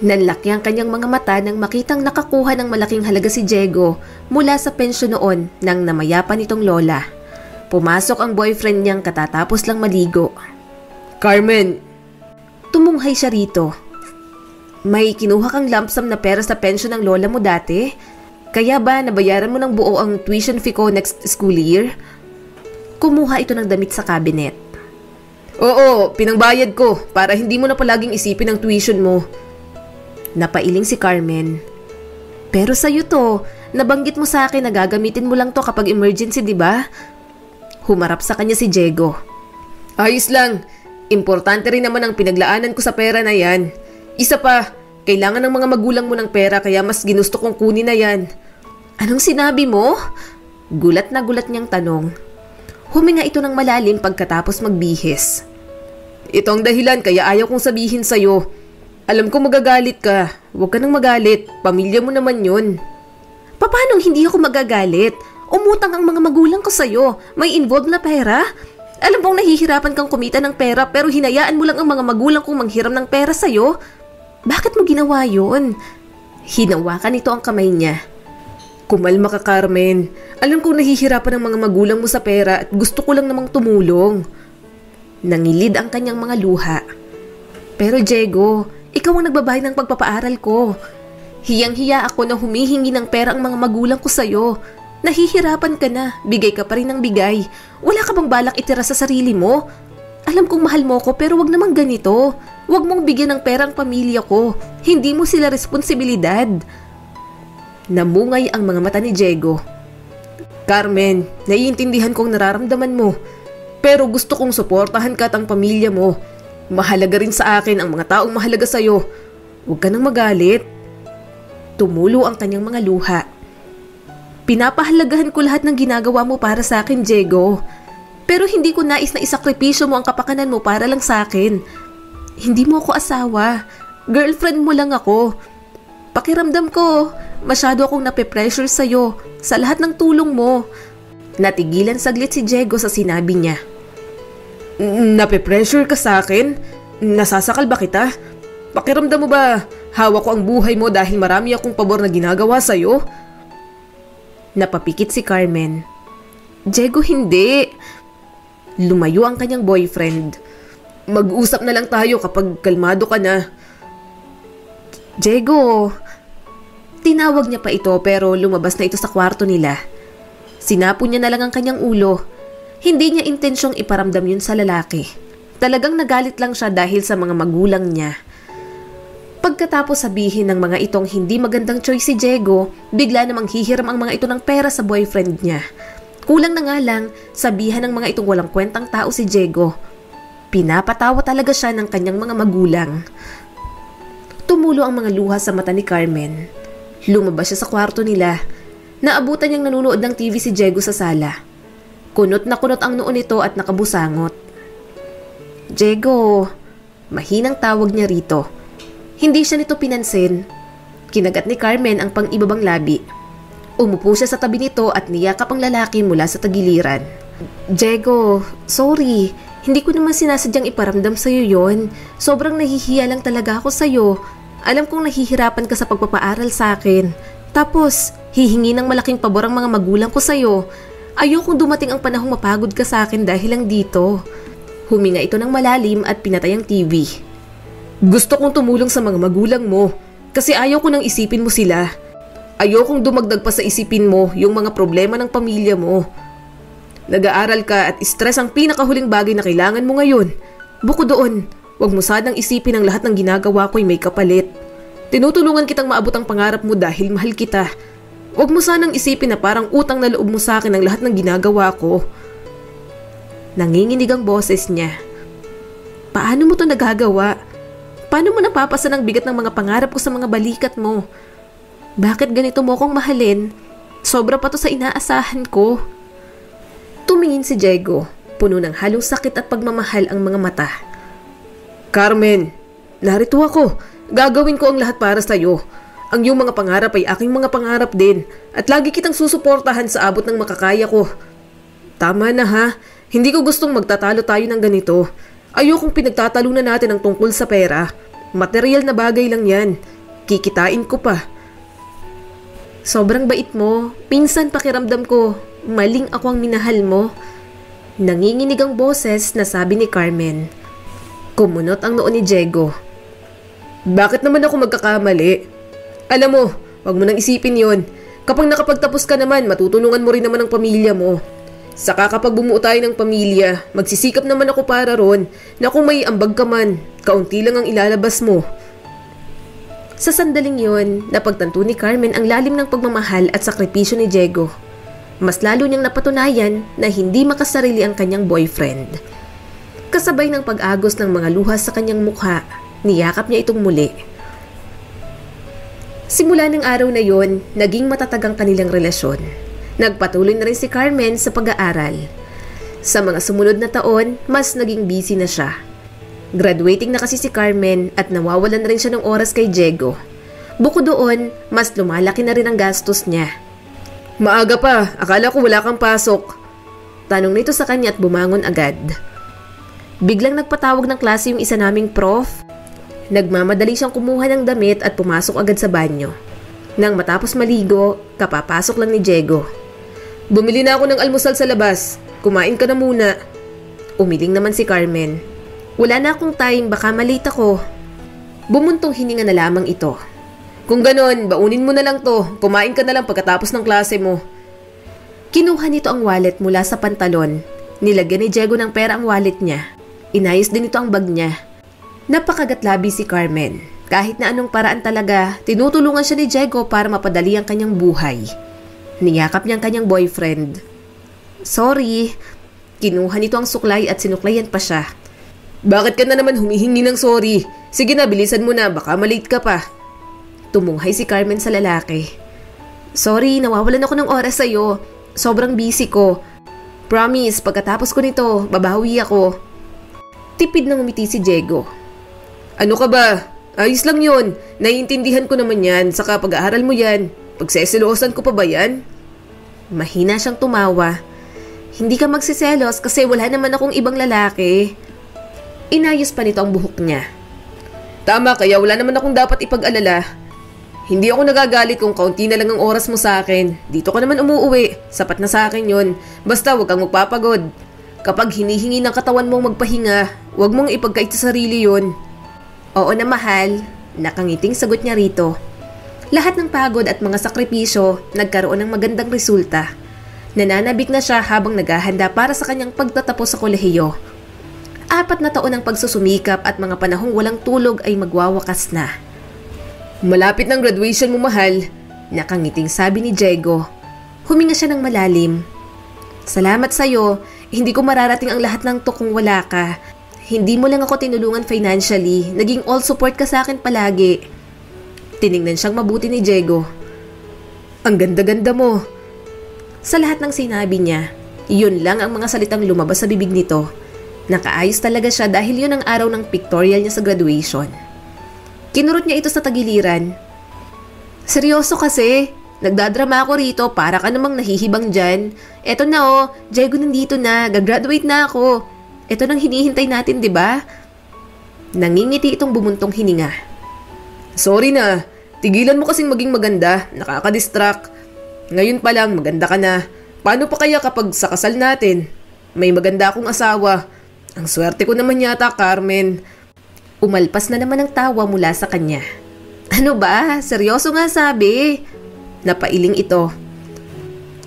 Speaker 1: Nanlaki ang kanyang mga mata nang makitang nakakuha ng malaking halaga si Diego mula sa pensyon noon ng namayapan nitong lola. Pumasok ang boyfriend niyang katatapos lang maligo.
Speaker 2: Carmen!
Speaker 1: Tumunghay siya rito. May kinuha kang lump sum na pera sa pensyon ng lola mo dati? Kaya ba nabayaran mo ng buo ang tuition fee ko next school year? Kumuha ito ng damit sa cabinet.
Speaker 2: Oo, pinangbayad ko para hindi mo na palaging isipin ang tuition mo.
Speaker 1: Napailing si Carmen. Pero sa'yo to, nabanggit mo sa akin na gagamitin mo lang to kapag emergency, di ba? Humarap sa kanya si Diego.
Speaker 2: Ayos lang. Importante rin naman ang pinaglaanan ko sa pera na yan. Isa pa, kailangan ng mga magulang mo ng pera kaya mas ginusto kong kunin na yan.
Speaker 1: Anong sinabi mo? Gulat na gulat niyang tanong. Huminga ito ng malalim pagkatapos magbihis.
Speaker 2: Ito ang dahilan kaya ayaw kong sabihin sa'yo. Alam ko magagalit ka. Huwag ka nang magalit. Pamilya mo naman yun.
Speaker 1: Paano hindi ako magagalit? Umutang ang mga magulang ko sa'yo. May involved na pera? Alam kong nahihirapan kang kumita ng pera pero hinayaan mo lang ang mga magulang kong manghiram ng pera sa'yo. Bakit mo ginawa yun? Hinawakan nito ang kamay niya.
Speaker 2: Kumalma ka, Carmen. Alam kong nahihirapan ang mga magulang mo sa pera at gusto ko lang namang tumulong.
Speaker 1: Nangilid ang kanyang mga luha. Pero Diego, ikaw ang nagbabayad ng pagpapaaral ko. Hiyang-hiya ako na humihingi ng pera ang mga magulang ko sa'yo. Nahihirapan ka na, bigay ka pa rin ng bigay. Wala ka bang balak itira sa sarili mo? Alam kong mahal mo ko pero wag naman ganito. Wag mong bigyan ng pera ang pamilya ko. Hindi mo sila responsibilidad. Namungay ang mga mata ni Diego.
Speaker 2: Carmen, naiintindihan kong nararamdaman mo. Pero gusto kong suportahan ka at ang pamilya mo. Mahalaga rin sa akin ang mga taong mahalaga sa'yo. Huwag ka nang magalit.
Speaker 1: Tumulo ang kanyang mga luha. Pinapahalagahan ko lahat ng ginagawa mo para sa akin, Diego. Pero hindi ko nais na isakripisyo mo ang kapakanan mo para lang sa akin. Hindi mo ako asawa. Girlfriend mo lang ako. Pakiramdam ko, masyado akong nape-pressure sa'yo sa lahat ng tulong mo. Natigilan saglit si Diego sa sinabi niya.
Speaker 2: Nape-pressure ka sa akin? Nasasakal ba kita? Pakiramdam mo ba hawak ko ang buhay mo dahil marami akong pabor na ginagawa sa'yo?
Speaker 1: Napapikit si Carmen. Diego, hindi. Lumayo ang kanyang boyfriend.
Speaker 2: Mag-usap na lang tayo kapag kalmado ka na.
Speaker 1: Diego. Tinawag niya pa ito pero lumabas na ito sa kwarto nila. Sinapo niya na lang ang kanyang ulo. Hindi niya intensyong iparamdam yun sa lalaki. Talagang nagalit lang siya dahil sa mga magulang niya. Pagkatapos sabihin ng mga itong hindi magandang choice si Diego, bigla namang hihiram ang mga ito ng pera sa boyfriend niya. Kulang na nga lang, sabihan ng mga itong walang kwentang tao si Diego. Pinapatawa talaga siya ng kanyang mga magulang. Tumulo ang mga luha sa mata ni Carmen. Lumabas siya sa kwarto nila. Naabutan niyang nanonood ng TV si Diego sa sala. Kunot na kunot ang noo nito at nakabusangot. Diego, mahinang tawag niya rito. Hindi siya nito pinansin. Kinagat ni Carmen ang pang-ibabang labi. Umupo siya sa tabi nito at niyakap ang lalaki mula sa tagiliran. Diego, sorry. Hindi ko naman sinasadyang iparamdam sa'yo yon. Sobrang nahihiya lang talaga ako sa'yo. Alam kong nahihirapan ka sa pagpapaaral sa akin. Tapos, hihingi ng malaking pabor ang mga magulang ko sa'yo. Ayokong dumating ang panahong mapagod ka sa akin dahil lang dito. Huminga ito ng malalim at pinatay ang TV.
Speaker 2: Gusto kong tumulong sa mga magulang mo kasi ayaw ko nang isipin mo sila. Ayokong dumagdag pa sa isipin mo yung mga problema ng pamilya mo. Nag-aaral ka at stress ang pinakahuling bagay na kailangan mo ngayon. Bukod doon, huwag mo sanang isipin ang lahat ng ginagawa ko'y may kapalit. Tinutulungan kitang maabot ang pangarap mo dahil mahal kita. Huwag mo sanang isipin na parang utang na loob mo sa akin ang lahat ng ginagawa ko. Nanginginig ang boses niya. Paano mo to nagagawa? Paano mo napapasa ng bigat ng mga pangarap ko sa mga balikat mo? Bakit ganito mo akong mahalin? Sobra pa to sa inaasahan ko. Tumingin si Diego, puno ng halong sakit at pagmamahal ang mga mata. Carmen, narito ako. Gagawin ko ang lahat para sa'yo. Ang iyong mga pangarap ay aking mga pangarap din at lagi kitang susuportahan sa abot ng makakaya ko. Tama na ha, hindi ko gustong magtatalo tayo ng ganito. Ayokong pinagtatalunan natin ang tungkol sa pera. Material na bagay lang yan. Kikitain ko pa.
Speaker 1: Sobrang bait mo. Minsan pakiramdam ko, maling ako ang minahal mo. Nanginginig ang boses na sabi ni Carmen. Kumunot ang noo ni Diego.
Speaker 2: Bakit naman ako magkakamali? Alam mo, wag mo nang isipin yon. Kapag nakapagtapos ka naman, matutulungan mo rin naman ang pamilya mo. Saka kapag bumuo tayo ng pamilya, magsisikap naman ako para ron na kung may ambag ka man, kaunti lang ang ilalabas mo.
Speaker 1: Sa sandaling yon, napagtanto ni Carmen ang lalim ng pagmamahal at sakripisyo ni Diego. Mas lalo niyang napatunayan na hindi makasarili ang kanyang boyfriend. Kasabay ng pag-agos ng mga luha sa kanyang mukha, niyakap niya itong muli. Simula ng araw na yon, naging matatag ang kanilang relasyon. Nagpatuloy na rin si Carmen sa pag-aaral. Sa mga sumunod na taon, mas naging busy na siya. Graduating na kasi si Carmen at nawawalan na rin siya ng oras kay Diego. Bukod doon, mas lumalaki na rin ang gastos niya.
Speaker 2: Maaga pa, akala ko wala kang pasok.
Speaker 1: Tanong nito sa kanya at bumangon agad. Biglang nagpatawag ng klase yung isa naming prof. Nagmamadali siyang kumuha ng damit at pumasok agad sa banyo. Nang matapos maligo, kapapasok lang ni Diego.
Speaker 2: Bumili na ako ng almusal sa labas. Kumain ka na muna.
Speaker 1: Umiling naman si Carmen. Wala na akong time, baka malate ako. Bumuntong hininga na lamang ito.
Speaker 2: Kung ganon, baunin mo na lang to. Kumain ka na lang pagkatapos ng klase mo.
Speaker 1: Kinuha nito ang wallet mula sa pantalon. Nilagyan ni Diego ng pera ang wallet niya. Inayos din ito ang bag niya. Napakagatlabi si Carmen. Kahit na anong paraan talaga, tinutulungan siya ni Diego para mapadali ang kanyang buhay. Niyakap niya ang kanyang boyfriend. Sorry. Kinuha nito ang suklay at sinuklayan pa siya.
Speaker 2: Bakit ka na naman humihingi ng sorry? Sige na, bilisan mo na, baka malate ka pa.
Speaker 1: Tumunghay si Carmen sa lalaki. Sorry, nawawalan ako ng oras sa'yo. Sobrang busy ko. Promise, pagkatapos ko nito, babawi ako. Tipid na ngumiti si Diego.
Speaker 2: Ano ka ba? Ayos lang yun. Naiintindihan ko naman yan. Saka pag-aaral mo yan. Pagseselosan ko pa ba yan?
Speaker 1: Mahina siyang tumawa. Hindi ka magsiselos kasi wala naman akong ibang lalaki. Inayos pa nito ang buhok niya.
Speaker 2: Tama, kaya wala naman akong dapat ipag-alala. Hindi ako nagagalit kung kaunti na lang ang oras mo sa akin. Dito ka naman umuuwi. Sapat na sa akin yun. Basta huwag kang magpapagod. Kapag hinihingi ng katawan mong magpahinga, huwag mong ipagkait sa sarili yun.
Speaker 1: Oo na mahal, nakangiting sagot niya rito. Lahat ng pagod at mga sakripisyo nagkaroon ng magandang resulta. Nananabik na siya habang naghahanda para sa kanyang pagtatapos sa kolehiyo. 4 na taon ng pagsusumikap at mga panahong walang tulog ay magwawakas na.
Speaker 2: Malapit ng graduation mo, mahal.
Speaker 1: Nakangiting sabi ni Diego. Huminga siya ng malalim. Salamat sa'yo, hindi ko mararating ang lahat ng to kung wala ka. Hindi mo lang ako tinulungan financially, naging all support ka sa akin palagi. Tiningnan siyang mabuti ni Diego.
Speaker 2: Ang ganda-ganda mo.
Speaker 1: Sa lahat ng sinabi niya, yun lang ang mga salitang lumabas sa bibig nito. Nakaayos talaga siya dahil yun ang araw ng pictorial niya sa graduation. Kinurot niya ito sa tagiliran. Seryoso kasi, nagdadrama ako rito para ka namang nahihibang dyan. Eto na oh, Diego nandito na, gagraduate na ako. Ito nang hinihintay natin, di ba? Nangingiti itong bumuntong hininga.
Speaker 2: Sorry na, tigilan mo kasing maging maganda, nakaka-distract. Ngayon pa lang, maganda ka na. Paano pa kaya kapag sa kasal natin? May maganda akong asawa. Ang swerte ko naman yata, Carmen.
Speaker 1: Umalpas na naman ang tawa mula sa kanya. Ano ba? Seryoso nga sabi. Napailing ito.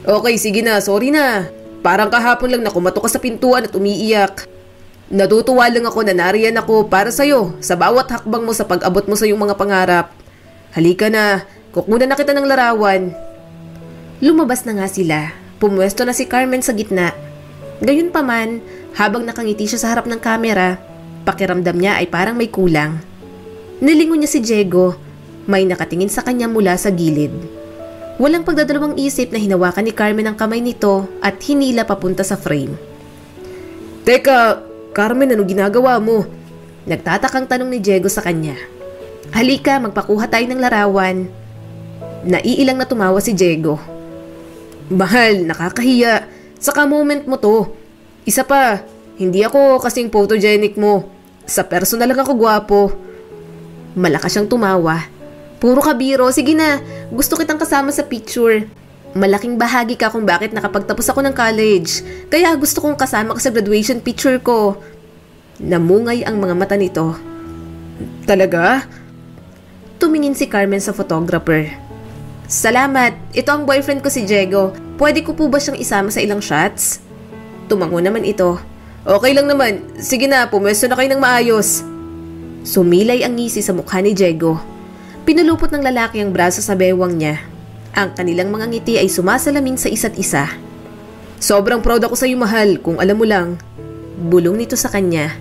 Speaker 2: Okay, sige na, sorry na. Parang kahapon lang na kumatok ka sa pintuan at umiiyak. Natutuwa lang ako na nariyan ako para sa'yo sa bawat hakbang mo sa pag-abot mo sa iyong mga pangarap. Halika na, kukunan na kita ng larawan.
Speaker 1: Lumabas na nga sila. Pumwesto na si Carmen sa gitna. Gayunpaman, habang nakangiti siya sa harap ng kamera, pakiramdam niya ay parang may kulang. Nilingon niya si Diego. May nakatingin sa kanya mula sa gilid. Walang pagdadalawang isip na hinawakan ni Carmen ang kamay nito at hinila papunta sa frame.
Speaker 2: Teka, Carmen, ano ginagawa mo?
Speaker 1: Nagtatakang tanong ni Diego sa kanya. Halika, magpakuha tayo ng larawan.
Speaker 2: Naiilang na tumawa si Diego. Mahal, nakakahiya. Saka moment mo to. Isa pa, hindi ako kasing photogenic mo. Sa personal lang ako gwapo. Malakas siyang tumawa. Puro ka biro, sige na. Gusto kitang kasama sa picture. Malaking bahagi ka kung bakit nakapagtapos ako ng college. Kaya gusto kong kasama ka sa graduation picture ko. Namungay ang mga mata nito. Talaga? Tumingin si Carmen sa photographer. Salamat, ito ang boyfriend ko si Diego. Pwede ko po ba siyang isama sa ilang shots? Tumango naman ito. Okay lang naman, sige na, pumwesto na kayo ng maayos. Sumilay ang ngisi sa mukha ni Diego. Pinulupot ng lalaki ang braso sa bewang niya. Ang kanilang mga ngiti ay sumasalamin sa isa't isa. Sobrang proud ako sa iyo, mahal, kung alam mo lang. Bulong nito sa kanya.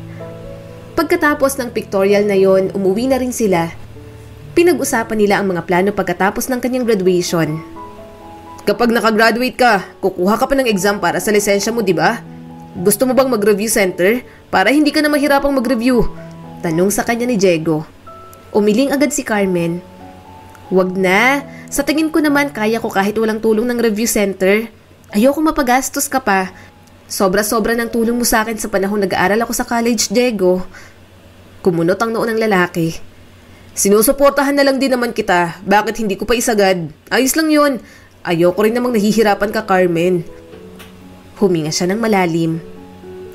Speaker 2: Pagkatapos ng pictorial na yon, umuwi na rin sila. Pinag-usapan nila ang mga plano pagkatapos ng kanyang graduation. Kapag nakagraduate ka, kukuha ka pa ng exam para sa lisensya mo, di ba? Gusto mo bang mag-review center para hindi ka na mahirapang mag-review? Tanong sa kanya ni Diego. Umiling agad si Carmen. Wag na, sa tingin ko naman kaya ko kahit walang tulong ng review center. Ayoko mapagastos ka pa. Sobra-sobra ng tulong mo sa akin sa panahon nag-aaral ako sa college, Diego. Kumunot ang noo ng lalaki. Sinusuportahan na lang din naman kita. Bakit hindi ko pa isagad? Ayos lang yun. Ayoko rin namang nahihirapan ka, Carmen. Huminga siya ng malalim.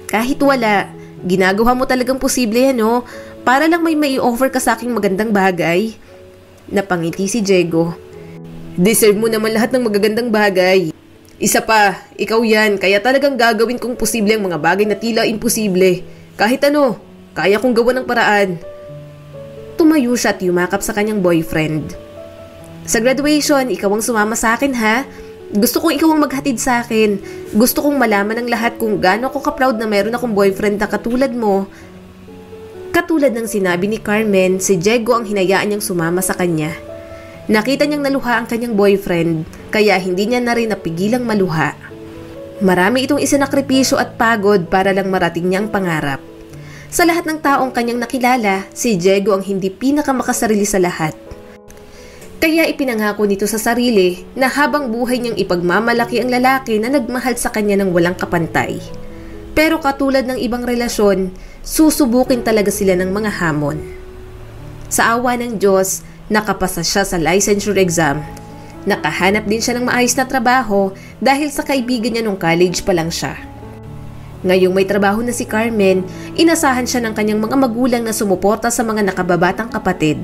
Speaker 2: Kahit wala, ginagawa mo talagang posible yan, no? Para lang may mai-offer ka sa aking magandang bagay. Napangiti si Diego. Deserve mo naman lahat ng magagandang bagay. Isa pa, ikaw yan, kaya talagang gagawin kong posible ang mga bagay na tila imposible. Kahit ano, kaya kong gawa ng paraan. Tumayo siya at yumakap sa kanyang boyfriend. Sa graduation, ikaw ang sumama sa akin, ha? Gusto kong ikaw ang maghatid sa akin. Gusto kong malaman ng lahat kung gaano ako ka-proud na meron akong boyfriend na katulad mo. Katulad ng sinabi ni Carmen, si Diego ang hinayaan niyang sumama sa kanya. Nakita niyang naluha ang kanyang boyfriend, kaya hindi niya na rin napigilang maluha. Marami itong isinakripisyo at pagod para lang marating niya ang pangarap. Sa lahat ng taong kanyang nakilala, si Diego ang hindi pinakamakasarili sa lahat. Kaya ipinangako nito sa sarili na habang buhay niyang ipagmamalaki ang lalaki na nagmahal sa kanya ng walang kapantay. Pero katulad ng ibang relasyon, susubukin talaga sila ng mga hamon. Sa awa ng Diyos, nakapasa siya sa licensure exam. Nakahanap din siya ng maayos na trabaho dahil sa kaibigan niya nung college pa lang siya. Ngayong may trabaho na si Carmen, inasahan siya ng kanyang mga magulang na sumuporta sa mga nakababatang kapatid.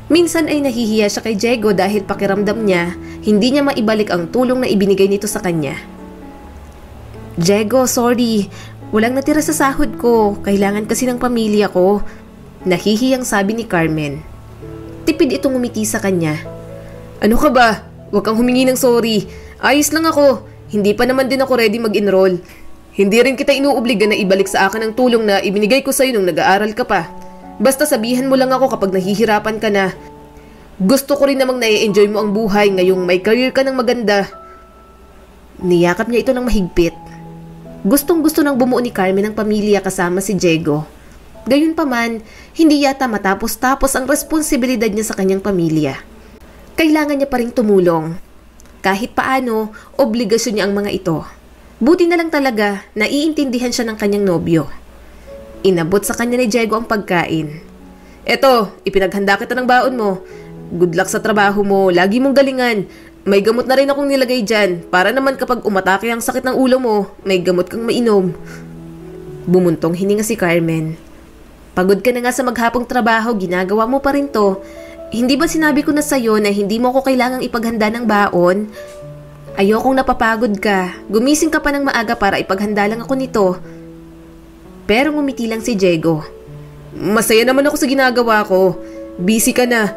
Speaker 2: Minsan ay nahihiya siya kay Diego dahil pakiramdam niya, hindi niya maibalik ang tulong na ibinigay nito sa kanya. Diego, sorry. Walang natira sa sahod ko. Kailangan kasi ng pamilya ko. Nahihiyang sabi ni Carmen. Tipid itong umiti sa kanya. Ano ka ba? Huwag kang humingi ng sorry. Ayos lang ako. Hindi pa naman din ako ready mag-enroll. Hindi rin kita inuobliga na ibalik sa akin ang tulong na ibinigay ko sa'yo nung nag-aaral ka pa. Basta sabihan mo lang ako kapag nahihirapan ka na. Gusto ko rin namang na-enjoy mo ang buhay ngayong may career ka ng maganda. Niyakap niya ito ng mahigpit. Gustong-gusto nang bumuo ni Carmen ang pamilya kasama si Diego. Gayunpaman, hindi yata matapos-tapos ang responsibilidad niya sa kanyang pamilya. Kailangan niya pa ring tumulong. Kahit paano, obligasyon niya ang mga ito. Buti na lang talaga, naiintindihan siya ng kanyang nobyo. Inabot sa kanya ni Diego ang pagkain. Eto, ipinaghanda kita ng baon mo. Good luck sa trabaho mo, lagi mong galingan. May gamot na rin akong nilagay dyan, para naman kapag umatake ang sakit ng ulo mo, may gamot kang mainom. Bumuntong hininga si Carmen. Pagod ka na nga sa maghapong trabaho, ginagawa mo pa rin to. Hindi ba sinabi ko na sa'yo na hindi mo ko kailangang ipaghanda ng baon? Ayokong napapagod ka. Gumising ka pa ng maaga para ipaghanda lang ako nito. Pero ngumiti lang si Diego. Masaya naman ako sa ginagawa ko. Busy ka na.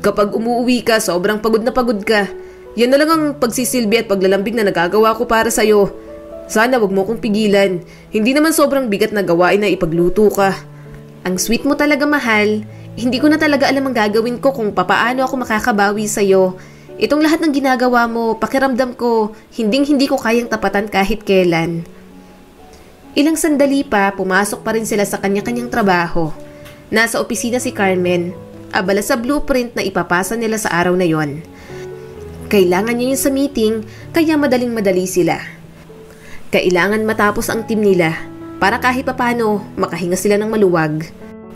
Speaker 2: Kapag umuwi ka, sobrang pagod na pagod ka. Yan na lang ang pagsisilbi at paglalambing na nagagawa ko para sa'yo. Sana wag mo kong pigilan. Hindi naman sobrang bigat na gawain na ipagluto ka. Ang sweet mo talaga, mahal. Hindi ko na talaga alam ang gagawin ko kung papaano ako makakabawi sa'yo. Itong lahat ng ginagawa mo, pakiramdam ko, hindi ko kayang tapatan kahit kailan. Ilang sandali pa, pumasok pa rin sila sa kanya-kanyang trabaho. Nasa opisina si Carmen, abala sa blueprint na ipapasa nila sa araw na yon.
Speaker 1: Kailangan niya yun sa meeting, kaya madaling-madali sila. Kailangan matapos ang team nila para kahit papano makahinga sila ng maluwag.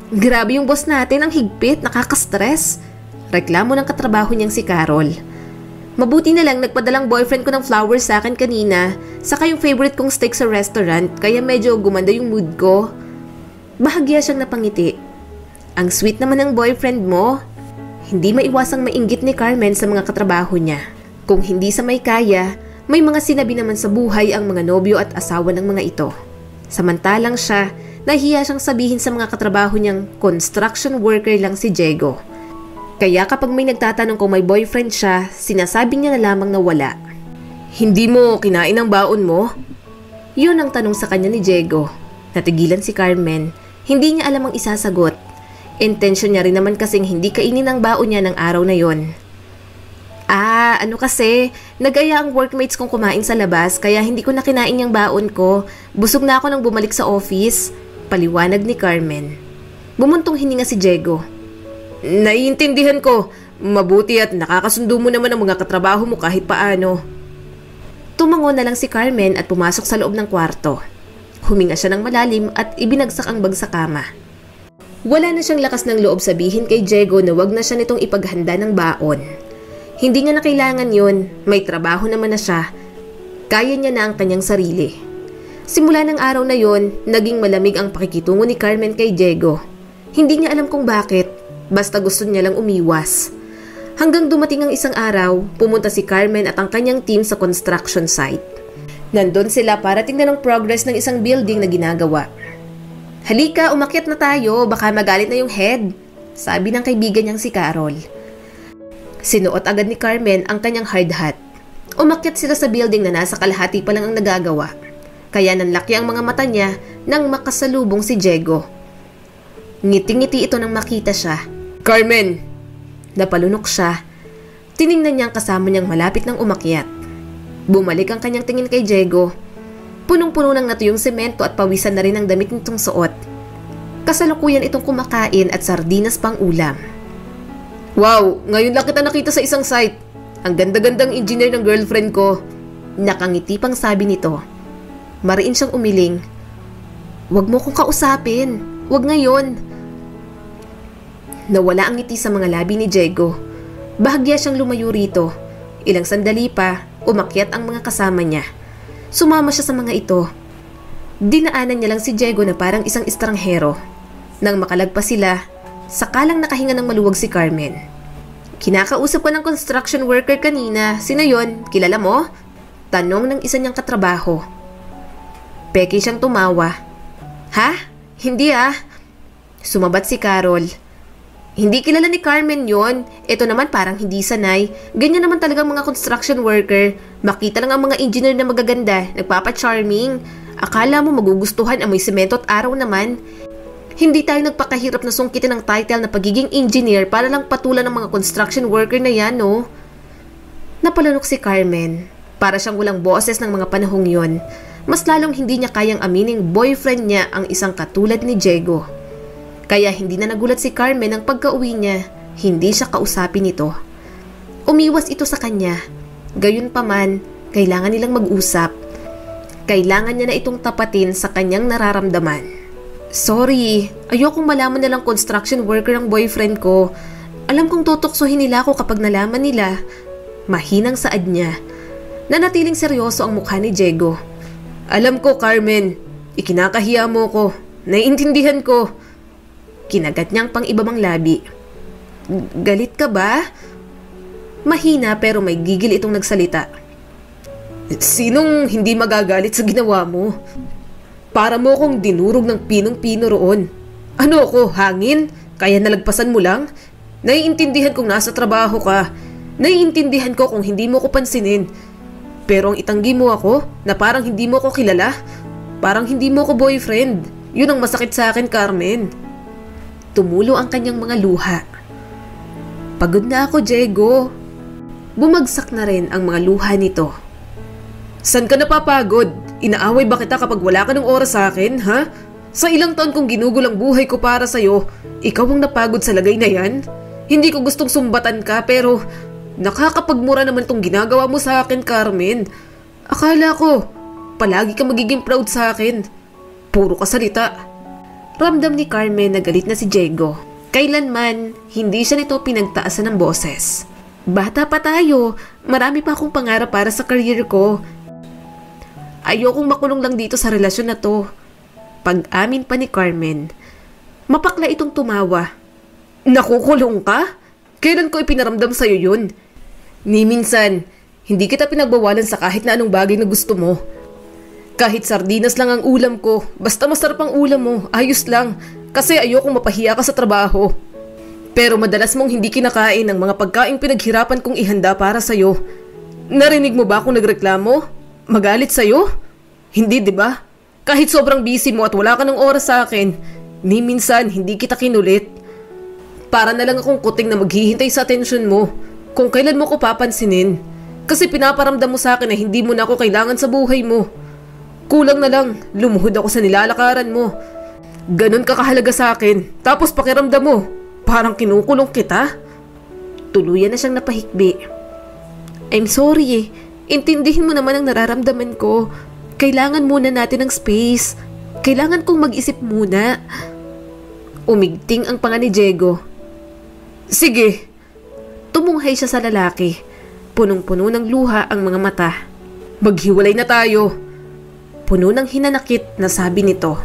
Speaker 1: Grabe yung boss natin, ang higpit, nakaka-stress. Reklamo ng katrabaho niyang si Carol. Mabuti na lang nagpadalang boyfriend ko ng flowers sa akin kanina, saka yung favorite kong steak sa restaurant, kaya medyo gumanda yung mood ko. Bahagya siyang napangiti. Ang sweet naman ng boyfriend mo. Hindi maiwasang mainggit ni Carmen sa mga katrabaho niya. Kung hindi sa may kaya, may mga sinabi naman sa buhay ang mga nobyo at asawa ng mga ito. Samantalang siya, nahiya siyang sabihin sa mga katrabaho niyang construction worker lang si Diego. Kaya kapag may nagtatanong kung may boyfriend siya, sinasabi niya na lamang na wala.
Speaker 2: Hindi mo kinain ang baon mo?
Speaker 1: Yun ang tanong sa kanya ni Diego. Natigilan si Carmen. Hindi niya alam ang isasagot. Intensyon niya rin naman kasing hindi kainin ang baon niya ng araw na yon. Ano kasi, nag-aya ang workmates kong kumain sa labas kaya hindi ko na kinain yung baon ko. Busog na ako nang bumalik sa office. Paliwanag ni Carmen. Bumuntong hininga si Diego.
Speaker 2: Naiintindihan ko. Mabuti at nakakasundo mo naman ang mga katrabaho mo kahit paano.
Speaker 1: Tumango na lang si Carmen at pumasok sa loob ng kwarto. Huminga siya ng malalim at ibinagsak ang bag sa kama. Wala na siyang lakas ng loob sabihin kay Diego na wag na siya nitong ipaghanda ng baon. Hindi niya na kailangan yun, may trabaho naman na siya. Kaya niya na ang kanyang sarili. Simula ng araw na yon, naging malamig ang pakikitungo ni Carmen kay Diego. Hindi niya alam kung bakit, basta gusto niya lang umiwas. Hanggang dumating ang isang araw, pumunta si Carmen at ang kanyang team sa construction site. Nandun sila para tingnan ang progress ng isang building na ginagawa. Halika, umakyat na tayo, baka magalit na yung head, sabi ng kaibigan niyang si Carol. Sinuot agad ni Carmen ang kanyang hard hat. Umakyat sila sa building na nasa kalahati pa lang ang nagagawa. Kaya nanlaki ang mga mata niya nang makasalubong si Diego. Ngiti-ngiti ito nang makita siya.
Speaker 2: Carmen!
Speaker 1: Napalunok siya. Tiningnan niya ang kasama niyang malapit nang umakyat. Bumalik ang kanyang tingin kay Diego. Punong-puno ng natuyong semento at pawisan na rin ang damit nitong suot. Kasalukuyan itong kumakain at sardinas pang ulam.
Speaker 2: Wow, ngayon lang kita nakita sa isang site. Ang ganda-gandang engineer ng girlfriend ko.
Speaker 1: Nakangiti pang sabi nito. Mariin siyang umiling. Huwag mo kong kausapin. Huwag ngayon. Nawala ang ngiti sa mga labi ni Diego. Bahagya siyang lumayo rito. Ilang sandali pa, umakyat ang mga kasama niya. Sumama siya sa mga ito. Dinaanan niya lang si Diego na parang isang estranghero. Nang makalagpas sila, sakalang nakahinga ng maluwag si Carmen. Kinakausap ko ng construction worker kanina. Sino yon? Kilala mo? Tanong ng isa niyang katrabaho. Peki siyang tumawa. Ha? Hindi Sumabat si Carol. Hindi kilala ni Carmen yon. Ito naman parang hindi sanay. Ganyan naman talaga mga construction worker. Makita lang ang mga engineer na magaganda, nagpapa-charming. Akala mo magugustuhan amoy semento at araw naman. Hindi tayo nagpakahirap na sungkitin ang title na pagiging engineer para lang patulan ng mga construction worker na yan, no? Napalunok si Carmen. Para siyang walang boses ng mga panahong yon. Mas lalong hindi niya kayang amining boyfriend niya ang isang katulad ni Diego. Kaya hindi na nagulat si Carmen nang pagka-uwi niya, hindi siya kausapin ito. Umiwas ito sa kanya. Gayunpaman, kailangan nilang mag-usap. Kailangan niya na itong tapatin sa kanyang nararamdaman. Sorry, ayokong malaman nilang construction worker ang boyfriend ko. Alam kong tutuksohin nila ako kapag nalaman nila. Mahinang saad niya. Nanatiling seryoso ang mukha ni Diego.
Speaker 2: Alam ko, Carmen. Ikinakahiya mo ko. Naiintindihan ko.
Speaker 1: Kinagat niyang pang ibabang labi. Galit ka ba? Mahina pero may gigil itong nagsalita.
Speaker 2: Sinong hindi magagalit sa ginawa mo? Para mo kong dinurog ng pinong-pino roon. Ano ako, hangin? Kaya nalagpasan mo lang? Naiintindihan kong nasa trabaho ka. Naiintindihan ko kung hindi mo ko pansinin. Pero ang itanggi mo ako na parang hindi mo ko kilala. Parang hindi mo ko boyfriend. Yun ang masakit sa akin, Carmen.
Speaker 1: Tumulo ang kanyang mga luha. Pagod na ako, Diego. Bumagsak na rin ang mga luha nito.
Speaker 2: San ka napapagod? Inaaway ba kita kapag wala ka ng oras sa akin, ha? Sa ilang taon kong ginugol ang buhay ko para sa'yo, ikaw ang napagod sa lagay na yan? Hindi ko gustong sumbatan ka pero Nakakapagmura naman tong ginagawa mo sa akin, Carmen. Akala ko, palagi ka magiging proud sa akin. Puro ka salita.
Speaker 1: Ramdam ni Carmen na galit na si Diego. Kailanman, hindi siya nito pinagtaasan ng boses. Bata pa tayo, marami pa akong pangarap para sa career ko. Ayokong makulong lang dito sa relasyon na to. Pag-amin pa ni Carmen, mapakla itong tumawa.
Speaker 2: Nakukulong ka? Kailan ko ipinaramdam sa'yo yun? Ni minsan, hindi kita pinagbawalan sa kahit na anong bagay na gusto mo. Kahit sardinas lang ang ulam ko, basta masarap ang ulam mo, ayos lang. Kasi ayokong mapahiya ka sa trabaho. Pero madalas mong hindi kinakain ang mga pagkaing pinaghirapan kong ihanda para sa'yo. Narinig mo ba akong nagreklamo? Magalit sa'yo? Hindi, di ba? Kahit sobrang busy mo at wala ka ng oras sa akin, ni minsan hindi kita kinulit. Para na lang akong kuting na maghihintay sa atensyon mo kung kailan mo ko papansinin. Kasi pinaparamdam mo sa akin na hindi mo na ako kailangan sa buhay mo. Kulang na lang, lumuhod ako sa nilalakaran mo. Ganon ka kahalaga sa akin, tapos pakiramdam mo, parang kinukulong kita.
Speaker 1: Tuluyan na siyang napahikbi. I'm sorry eh, intindihin mo naman ang nararamdaman ko. Kailangan muna natin ng space. Kailangan kong mag-isip muna. Umigting ang panga ni Diego.
Speaker 2: Sige.
Speaker 1: Tumunghay siya sa lalaki. Punong-puno ng luha ang mga mata.
Speaker 2: Maghiwalay na tayo.
Speaker 1: Puno ng hinanakit na sabi nito.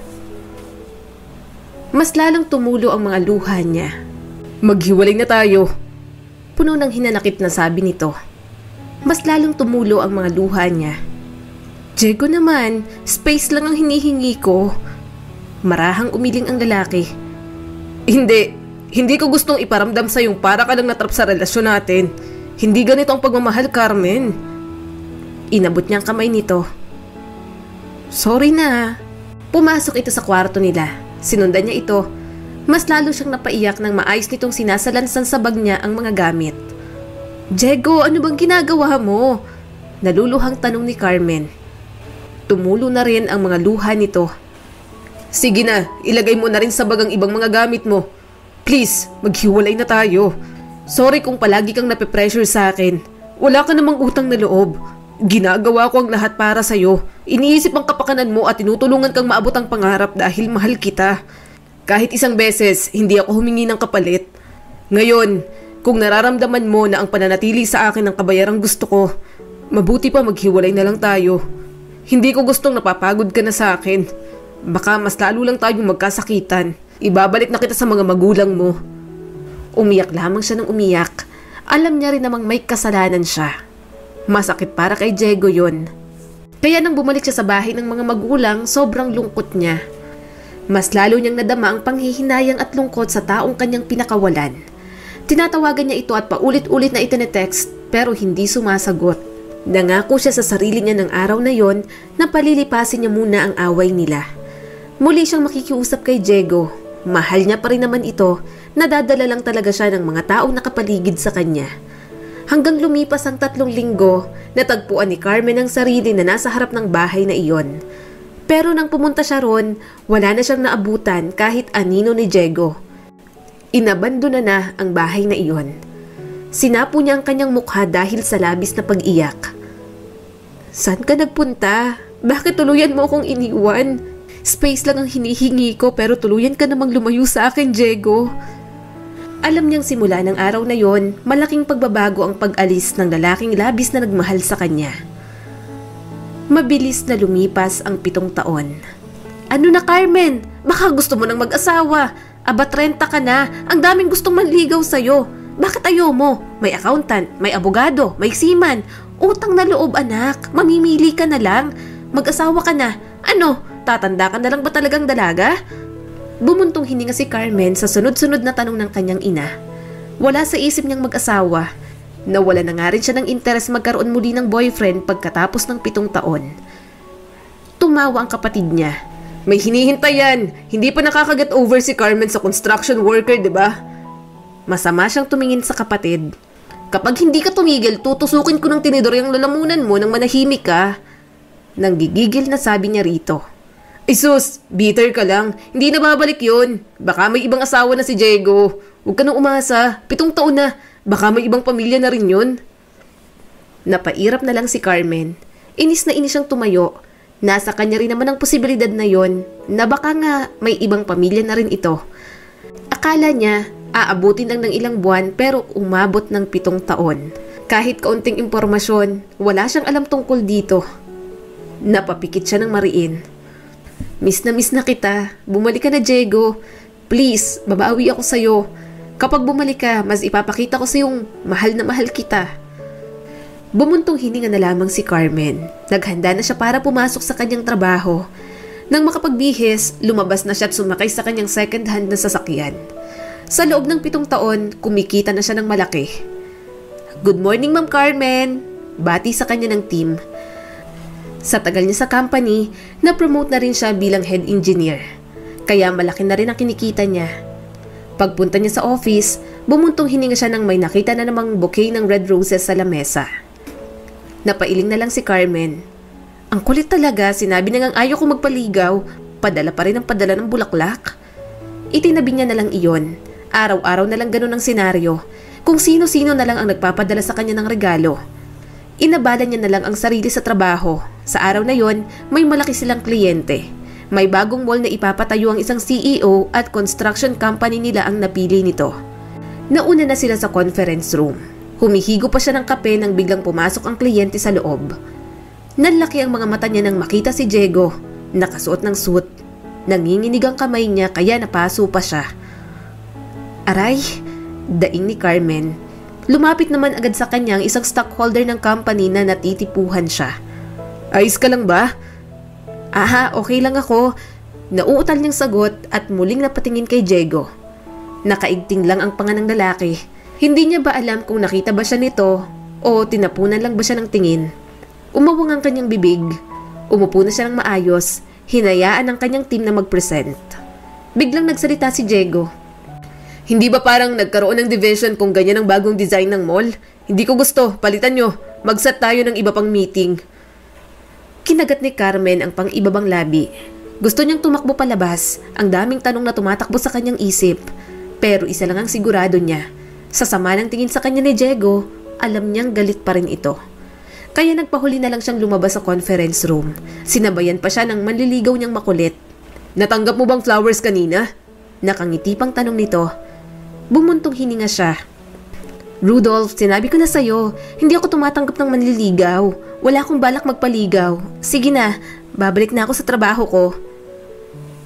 Speaker 1: Mas lalong tumulo ang mga luha niya.
Speaker 2: Maghiwalay na tayo.
Speaker 1: Puno ng hinanakit na sabi nito. Mas lalong tumulo ang mga luha niya. Diego naman, space lang ang hinihingi ko. Marahang umiling ang lalaki.
Speaker 2: Hindi ko gustong iparamdam sa yung para ka lang natrap sa relasyon natin. Hindi ganito ang pagmamahal, Carmen.
Speaker 1: Inabot niya ang kamay nito. Sorry na. Pumasok ito sa kwarto nila. Sinundan niya ito. Mas lalo siyang napaiyak nang maayos nitong sinasalansan sa bag niya ang mga gamit. Diego, ano bang ginagawa mo? Naluluhang tanong ni Carmen. Tumulo na rin ang mga luha nito.
Speaker 2: Sige na, ilagay mo na rin sa bag ang ibang mga gamit mo. Please, maghiwalay na tayo. Sorry kung palagi kang nape-pressure sa akin. Wala ka namang utang na loob. Ginagawa ko ang lahat para sa'yo. Iniisip ang kapakanan mo at tinutulungan kang maabot ang pangarap dahil mahal kita. Kahit isang beses, hindi ako humingi ng kapalit. Ngayon, kung nararamdaman mo na ang pananatili sa akin ang kabayarang gusto ko, mabuti pa maghiwalay na lang tayo. Hindi ko gustong napapagod ka na sa akin. Baka mas lalo lang tayong magkasakitan. Ibabalik na kita sa mga magulang mo.
Speaker 1: Umiyak lamang siya ng umiyak. Alam niya rin namang may kasalanan siya. Masakit para kay Diego yon. Kaya nang bumalik siya sa bahay ng mga magulang, sobrang lungkot niya. Mas lalo niyang nadama ang panghihinayang at lungkot sa taong kanyang pinakawalan. Tinatawagan niya ito at paulit-ulit na itinetext pero hindi sumasagot. Nangako siya sa sarili niya ng araw na yon na palilipasin niya muna ang away nila. Muli siyang makikiusap kay Diego. Mahal niya pa rin naman ito, nadadala lang talaga siya ng mga taong nakapaligid sa kanya. Hanggang lumipas ang 3 linggo, natagpuan ni Carmen ang sarili na nasa harap ng bahay na iyon. Pero nang pumunta siya ron, wala na siyang naabutan kahit anino ni Diego. Inabandona na ang bahay na iyon. Sinapo niya ang kanyang mukha dahil sa labis na pag-iyak. Saan ka nagpunta? Bakit tuluyan mo akong iniwan? Space lang ang hinihingi ko pero tuluyan ka namang lumayo sa akin, Diego. Alam niyang simula ng araw na yon, malaking pagbabago ang pag-alis ng lalaking labis na nagmahal sa kanya. Mabilis na lumipas ang 7 taon. Ano na, Carmen? Baka gusto mo nang mag-asawa. Aba 30 ka na, ang daming gustong manligaw sa'yo. Bakit ayaw mo? May accountant, may abogado, may seaman. Utang na loob, anak. Mamimili ka na lang. Mag-asawa ka na. Ano? Tatanda ka na lang ba talagang dalaga? Bumuntong hininga si Carmen sa sunod-sunod na tanong ng kanyang ina. Wala sa isip niyang mag-asawa. Nawala na nga rin siya ng interes magkaroon muli ng boyfriend pagkatapos ng 7 taon. Tumawa ang kapatid niya. May hinihintay yan. Hindi pa nakakaget over si Carmen sa construction worker, diba? Masama siyang tumingin sa kapatid. Kapag hindi ka tumigil, tutusukin ko ng tinidor yung lalamunan mo nang manahimik ka. Nanggigigil na sabi niya rito. Isus, bitter ka lang. Hindi na babalik yun. Baka may ibang asawa na si Diego. Huwag ka nang umasa. 7 taon na.
Speaker 2: Baka may ibang pamilya na rin yun.
Speaker 1: Napairap na lang si Carmen. Inis na inis siyang tumayo. Nasa kanya rin naman ang posibilidad na yon na baka nga may ibang pamilya na rin ito. Akala niya aabutin lang ng ilang buwan pero umabot ng 7 taon. Kahit kaunting impormasyon, wala siyang alam tungkol dito. Napapikit siya ng mariin. Miss na kita. Bumalik ka na, Diego. Please, babawi ako sa'yo. Kapag bumalik ka, mas ipapakita ko sa'yong mahal na mahal kita. Bumuntong hininga na lamang si Carmen. Naghanda na siya para pumasok sa kanyang trabaho. Nang makapagbihis, lumabas na siya at sumakay sa kanyang second hand na sasakyan. Sa loob ng 7 taon, kumikita na siya ng malaki. Good morning, Ma'am Carmen! Bati sa kanya ng team. Sa tagal niya sa company, na-promote na rin siya bilang head engineer. Kaya malaki na rin ang kinikita niya. Pagpunta niya sa office, bumuntong hininga siya nang may nakita na namang bouquet ng red roses sa lamesa. Napailing na lang si Carmen. Ang kulit talaga, sinabi na ngang ayaw ko magpaligaw, padala pa rin ang padala ng bulaklak. Itinabi niya na lang iyon. Araw-araw na lang ganun ang senaryo. Kung sino-sino na lang ang nagpapadala sa kanya ng regalo. Inabala niya na lang ang sarili sa trabaho. Sa araw na yon, may malaki silang kliyente. May bagong mall na ipapatayo ang isang CEO at construction company nila ang napili nito. Nauna na sila sa conference room. Humihigo pa siya ng kape nang biglang pumasok ang kliyente sa loob. Nanlaki ang mga mata niya nang makita si Diego. Nakasuot ng suit. Nanginginig ang kamay niya kaya napaso pa siya. Aray, daing ni Carmen. Lumapit naman agad sa kanya ang isang stockholder ng company na natitipuhan siya. Ayos ka lang ba? Aha, okay lang ako. Nauutal niyang sagot at muling napatingin kay Diego. Nakaigting lang ang panga ng lalaki. Hindi niya ba alam kung nakita ba siya nito o tinapunan lang ba siya ng tingin? Umawang ang kanyang bibig. Umupo na siya ng maayos. Hinayaan ang kanyang team na mag-present. Biglang nagsalita si Diego. Hindi ba parang nagkaroon ng division kung ganyan ang bagong design ng mall? Hindi ko gusto, palitan nyo. Mag-set tayo ng iba pang meeting. Kinagat ni Carmen ang pang-ibabang labi. Gusto niyang tumakbo palabas. Ang daming tanong na tumatakbo sa kanyang isip. Pero isa lang ang sigurado niya. Sa sama ng tingin sa kanya ni Diego, alam niyang galit pa rin ito. Kaya nagpahuli na lang siyang lumabas sa conference room. Sinabayan pa siya ng manliligaw niyang makulit. Natanggap mo bang flowers kanina? Nakangiti pang tanong nito. Bumuntong hininga siya. Rudolph, sinabi ko na sa'yo, hindi ako tumatanggap ng manliligaw. Wala akong balak magpaligaw. Sige na, babalik na ako sa trabaho ko.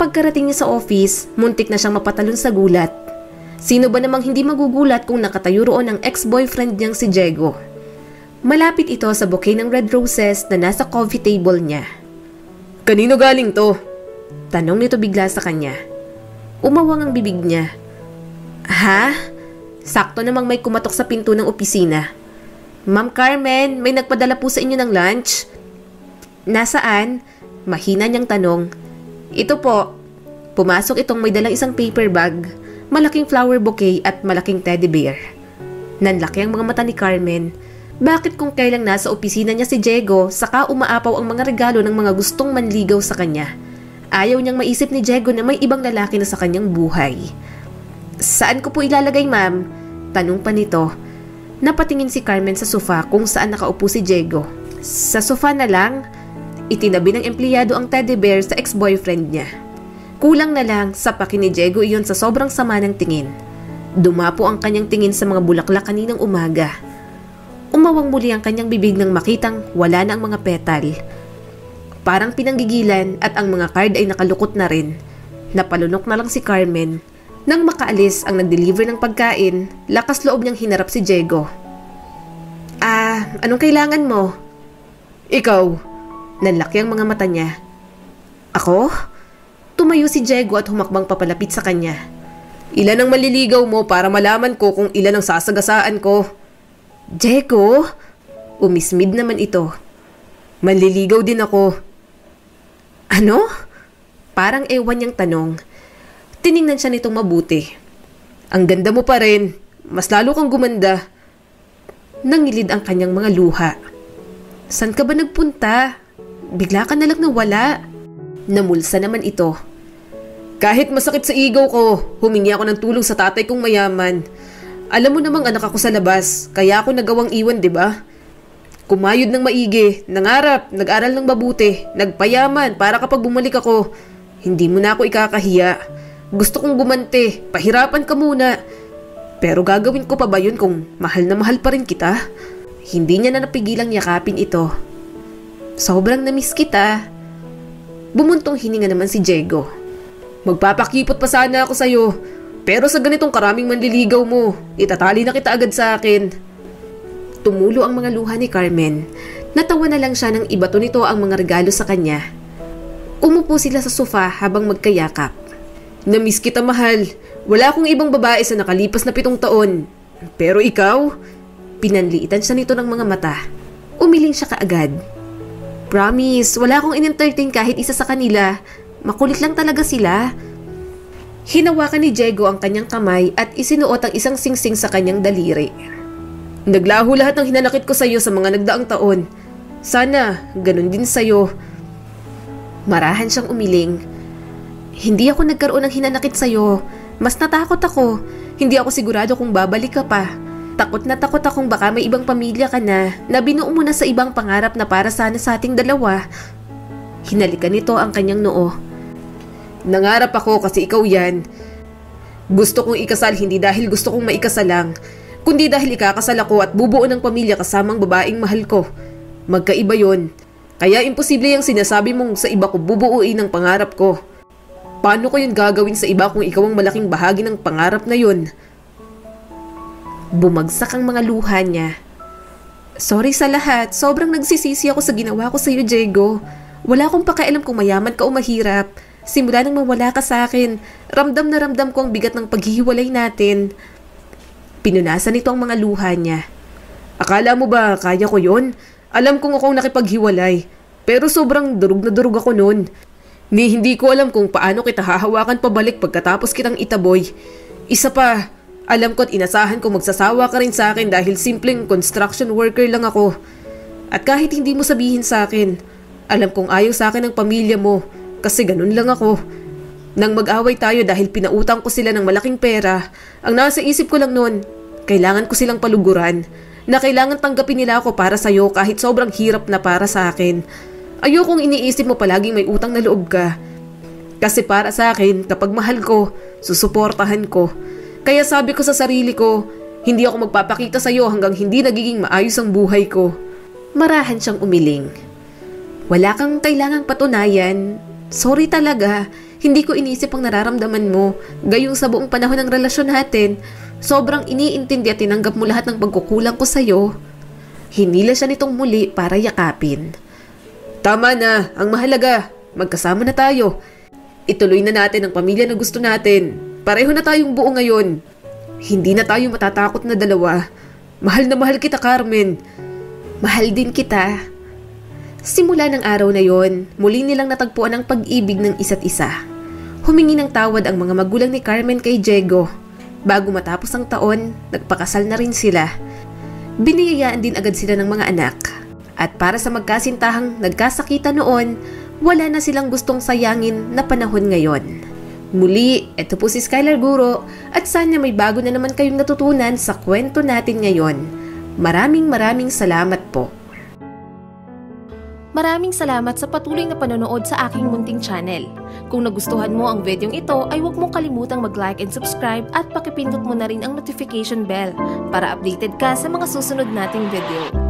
Speaker 1: Pagkarating niya sa office, muntik na siyang mapatalon sa gulat. Sino ba namang hindi magugulat kung nakatayo roon ang ex-boyfriend niyang si Diego? Malapit ito sa bouquet ng red roses na nasa coffee table niya. Kanino galing to? Tanong nito bigla sa kanya. Umawang ang bibig niya. Ha? Sakto namang may kumatok sa pinto ng opisina. Ma'am Carmen, may nagpadala po sa inyo ng lunch. Nasaan? Mahina niyang tanong. Ito po. Pumasok itong may dalang isang paper bag, malaking flower bouquet at malaking teddy bear. Nanlaki ang mga mata ni Carmen. Bakit kung kailang nasa opisina niya si Diego, saka umaapaw ang mga regalo ng mga gustong manligaw sa kanya? Ayaw niyang maisip ni Diego na may ibang lalaki na sa kanyang buhay. Saan ko po ilalagay, ma'am? Tanong pa nito. Napatingin si Carmen sa sofa kung saan nakaupo si Diego. Sa sofa na lang? Itinabi ng empleyado ang teddy bear sa ex-boyfriend niya. Kulang na lang sa pakin ni Diego iyon sa sobrang sama ng tingin. Dumapo ang kanyang tingin sa mga bulaklak kaninang umaga. Umawang muli ang kanyang bibig nang makitang wala na ang mga petal. Parang pinanggigilan at ang mga card ay nakalukot na rin. Napalunok na lang si Carmen. Nang makaalis ang nag-deliver ng pagkain, lakas loob niyang hinarap si Diego. Anong kailangan mo? Ikaw. Nanlaki ang mga mata niya. Ako? Tumayo si Diego at humakbang papalapit sa kanya. Ilan ang maliligaw mo para malaman ko kung ilan ang sasagasaan ko? Diego? Umismid naman ito. Manliligaw din ako. Ano? Parang ewan niyang tanong. Tiningnan siya nitong mabuti. Ang ganda mo pa rin. Mas lalo kang gumanda. Nangilid ang kanyang mga luha. San ka ba nagpunta? Bigla ka na lang nawala. Namulsa naman ito. Kahit masakit sa ego ko, humingi ako ng tulong sa tatay kong mayaman.
Speaker 2: Alam mo namang anak ako sa labas, kaya ako nagawang iwan, di ba? Kumayod ng maigi, nangarap, nag-aral ng mabuti, nagpayaman para kapag bumalik ako, hindi mo na ako ikakahiya. Gusto kong gumante, pahirapan ka muna. Pero gagawin ko pa ba yun kung mahal na mahal pa rin kita? Hindi niya na napigilang yakapin ito. Sobrang namiss kita. Bumuntong hininga naman si Diego. Magpapakipot pa sana ako sa'yo, pero sa ganitong karaming manliligaw mo, itatali na kita agad sa akin. Tumulo ang mga luha ni Carmen. Natawa na lang siya nang ibato nito ang mga regalo sa kanya. Umupo sila sa sofa habang magkayakap. Namiss kita, mahal. Wala akong ibang babae sa nakalipas na 7 taon. Pero ikaw? Pinanliitan siya nito ng mga mata. Umiling siya kaagad. Promise, wala akong in-entertain kahit isa sa kanila. Makulit lang talaga sila. Hinawakan ni Diego ang kanyang kamay at isinuot ang isang singsing sa kanyang daliri. Naglaho lahat ng hinanakit ko sa'yo sa mga nagdaang taon. Sana, ganun din sa'yo. Marahan siyang umiling. Hindi ako nagkaroon ng hinanakit sa'yo. Mas natakot ako. Hindi ako sigurado kung babalik ka pa. Takot na takot akong baka may ibang pamilya ka na binuo mo na sa ibang pangarap na para sana sa ating dalawa. Hinalikan nito ang kanyang noo. Nangarap ako kasi ikaw yan. Gusto kong ikasal hindi dahil gusto kong maikasal lang, kundi dahil ikakasal ako at bubuo ng pamilya kasamang babaeng mahal ko. Magkaiba yon. Kaya imposible yung sinasabi mong sa iba ko bubuuin ang pangarap ko. Paano ko yun gagawin sa iba kung ikaw ang malaking bahagi ng pangarap na yun? Bumagsak ang mga luha niya. Sorry sa lahat. Sobrang nagsisisi ako sa ginawa ko sa iyo, Diego. Wala akong pakialam kung mayaman ka o mahirap. Simula nang mawala ka sa akin, ramdam na ramdam ko ang bigat ng paghihiwalay natin. Pinunasan nito ang mga luha niya. Akala mo ba kaya ko yon? Alam kong akong nakipaghiwalay, pero sobrang durog na durog ako noon. Hindi ko alam kung paano kita hahawakan pabalik pagkatapos kitang itaboy. Isa pa, alam ko't inasahan ko magsasawa ka rin sa akin dahil simpleng construction worker lang ako. At kahit hindi mo sabihin sa akin, alam kong ayaw sa akin ng pamilya mo kasi ganun lang ako. Nang mag-away tayo dahil pinautang ko sila ng malaking pera, ang nasa isip ko lang noon, kailangan ko silang paluguran, na kailangan tanggapin nila ako para sa'yo kahit sobrang hirap na para sa akin. Ayokong iniisip mo palaging may utang na loob ka. Kasi para sa akin, kapag mahal ko, susuportahan ko. Kaya sabi ko sa sarili ko, hindi ako magpapakita sa'yo hanggang hindi nagiging maayos ang buhay ko. Marahan siyang umiling. Wala kang kailangang patunayan. Sorry talaga. Hindi ko inisip ang nararamdaman mo. Gayong sa buong panahon ng relasyon natin, sobrang iniintindi at tinanggap mo lahat ng pagkukulang ko sa'yo. Hinila siya nitong muli para yakapin. Tama na. Ang mahalaga, magkasama na tayo. Ituloy na natin ang pamilya na gusto natin. Pareho na tayong buo ngayon. Hindi na tayo matatakot na dalawa. Mahal na mahal kita, Carmen. Mahal din kita. Simula ng araw na yon, muli nilang natagpuan ang pag-ibig ng isa't isa. Humingi ng tawad ang mga magulang ni Carmen kay Diego. Bago matapos ang taon, nagpakasal na rin sila. Biniyayaan din agad sila ng mga anak. At para sa magkasintahang nagkasakita noon, wala na silang gustong sayangin na panahon ngayon. Muli, ito po si Skylar Guro at sana may bago na naman kayong natutunan sa kwento natin ngayon. Maraming salamat po.
Speaker 1: Maraming salamat sa patuloy na panonood sa aking munting channel. Kung nagustuhan mo ang videong ito ay huwag mong kalimutang mag-like and subscribe at pakipindot mo na rin ang notification bell para updated ka sa mga susunod nating video.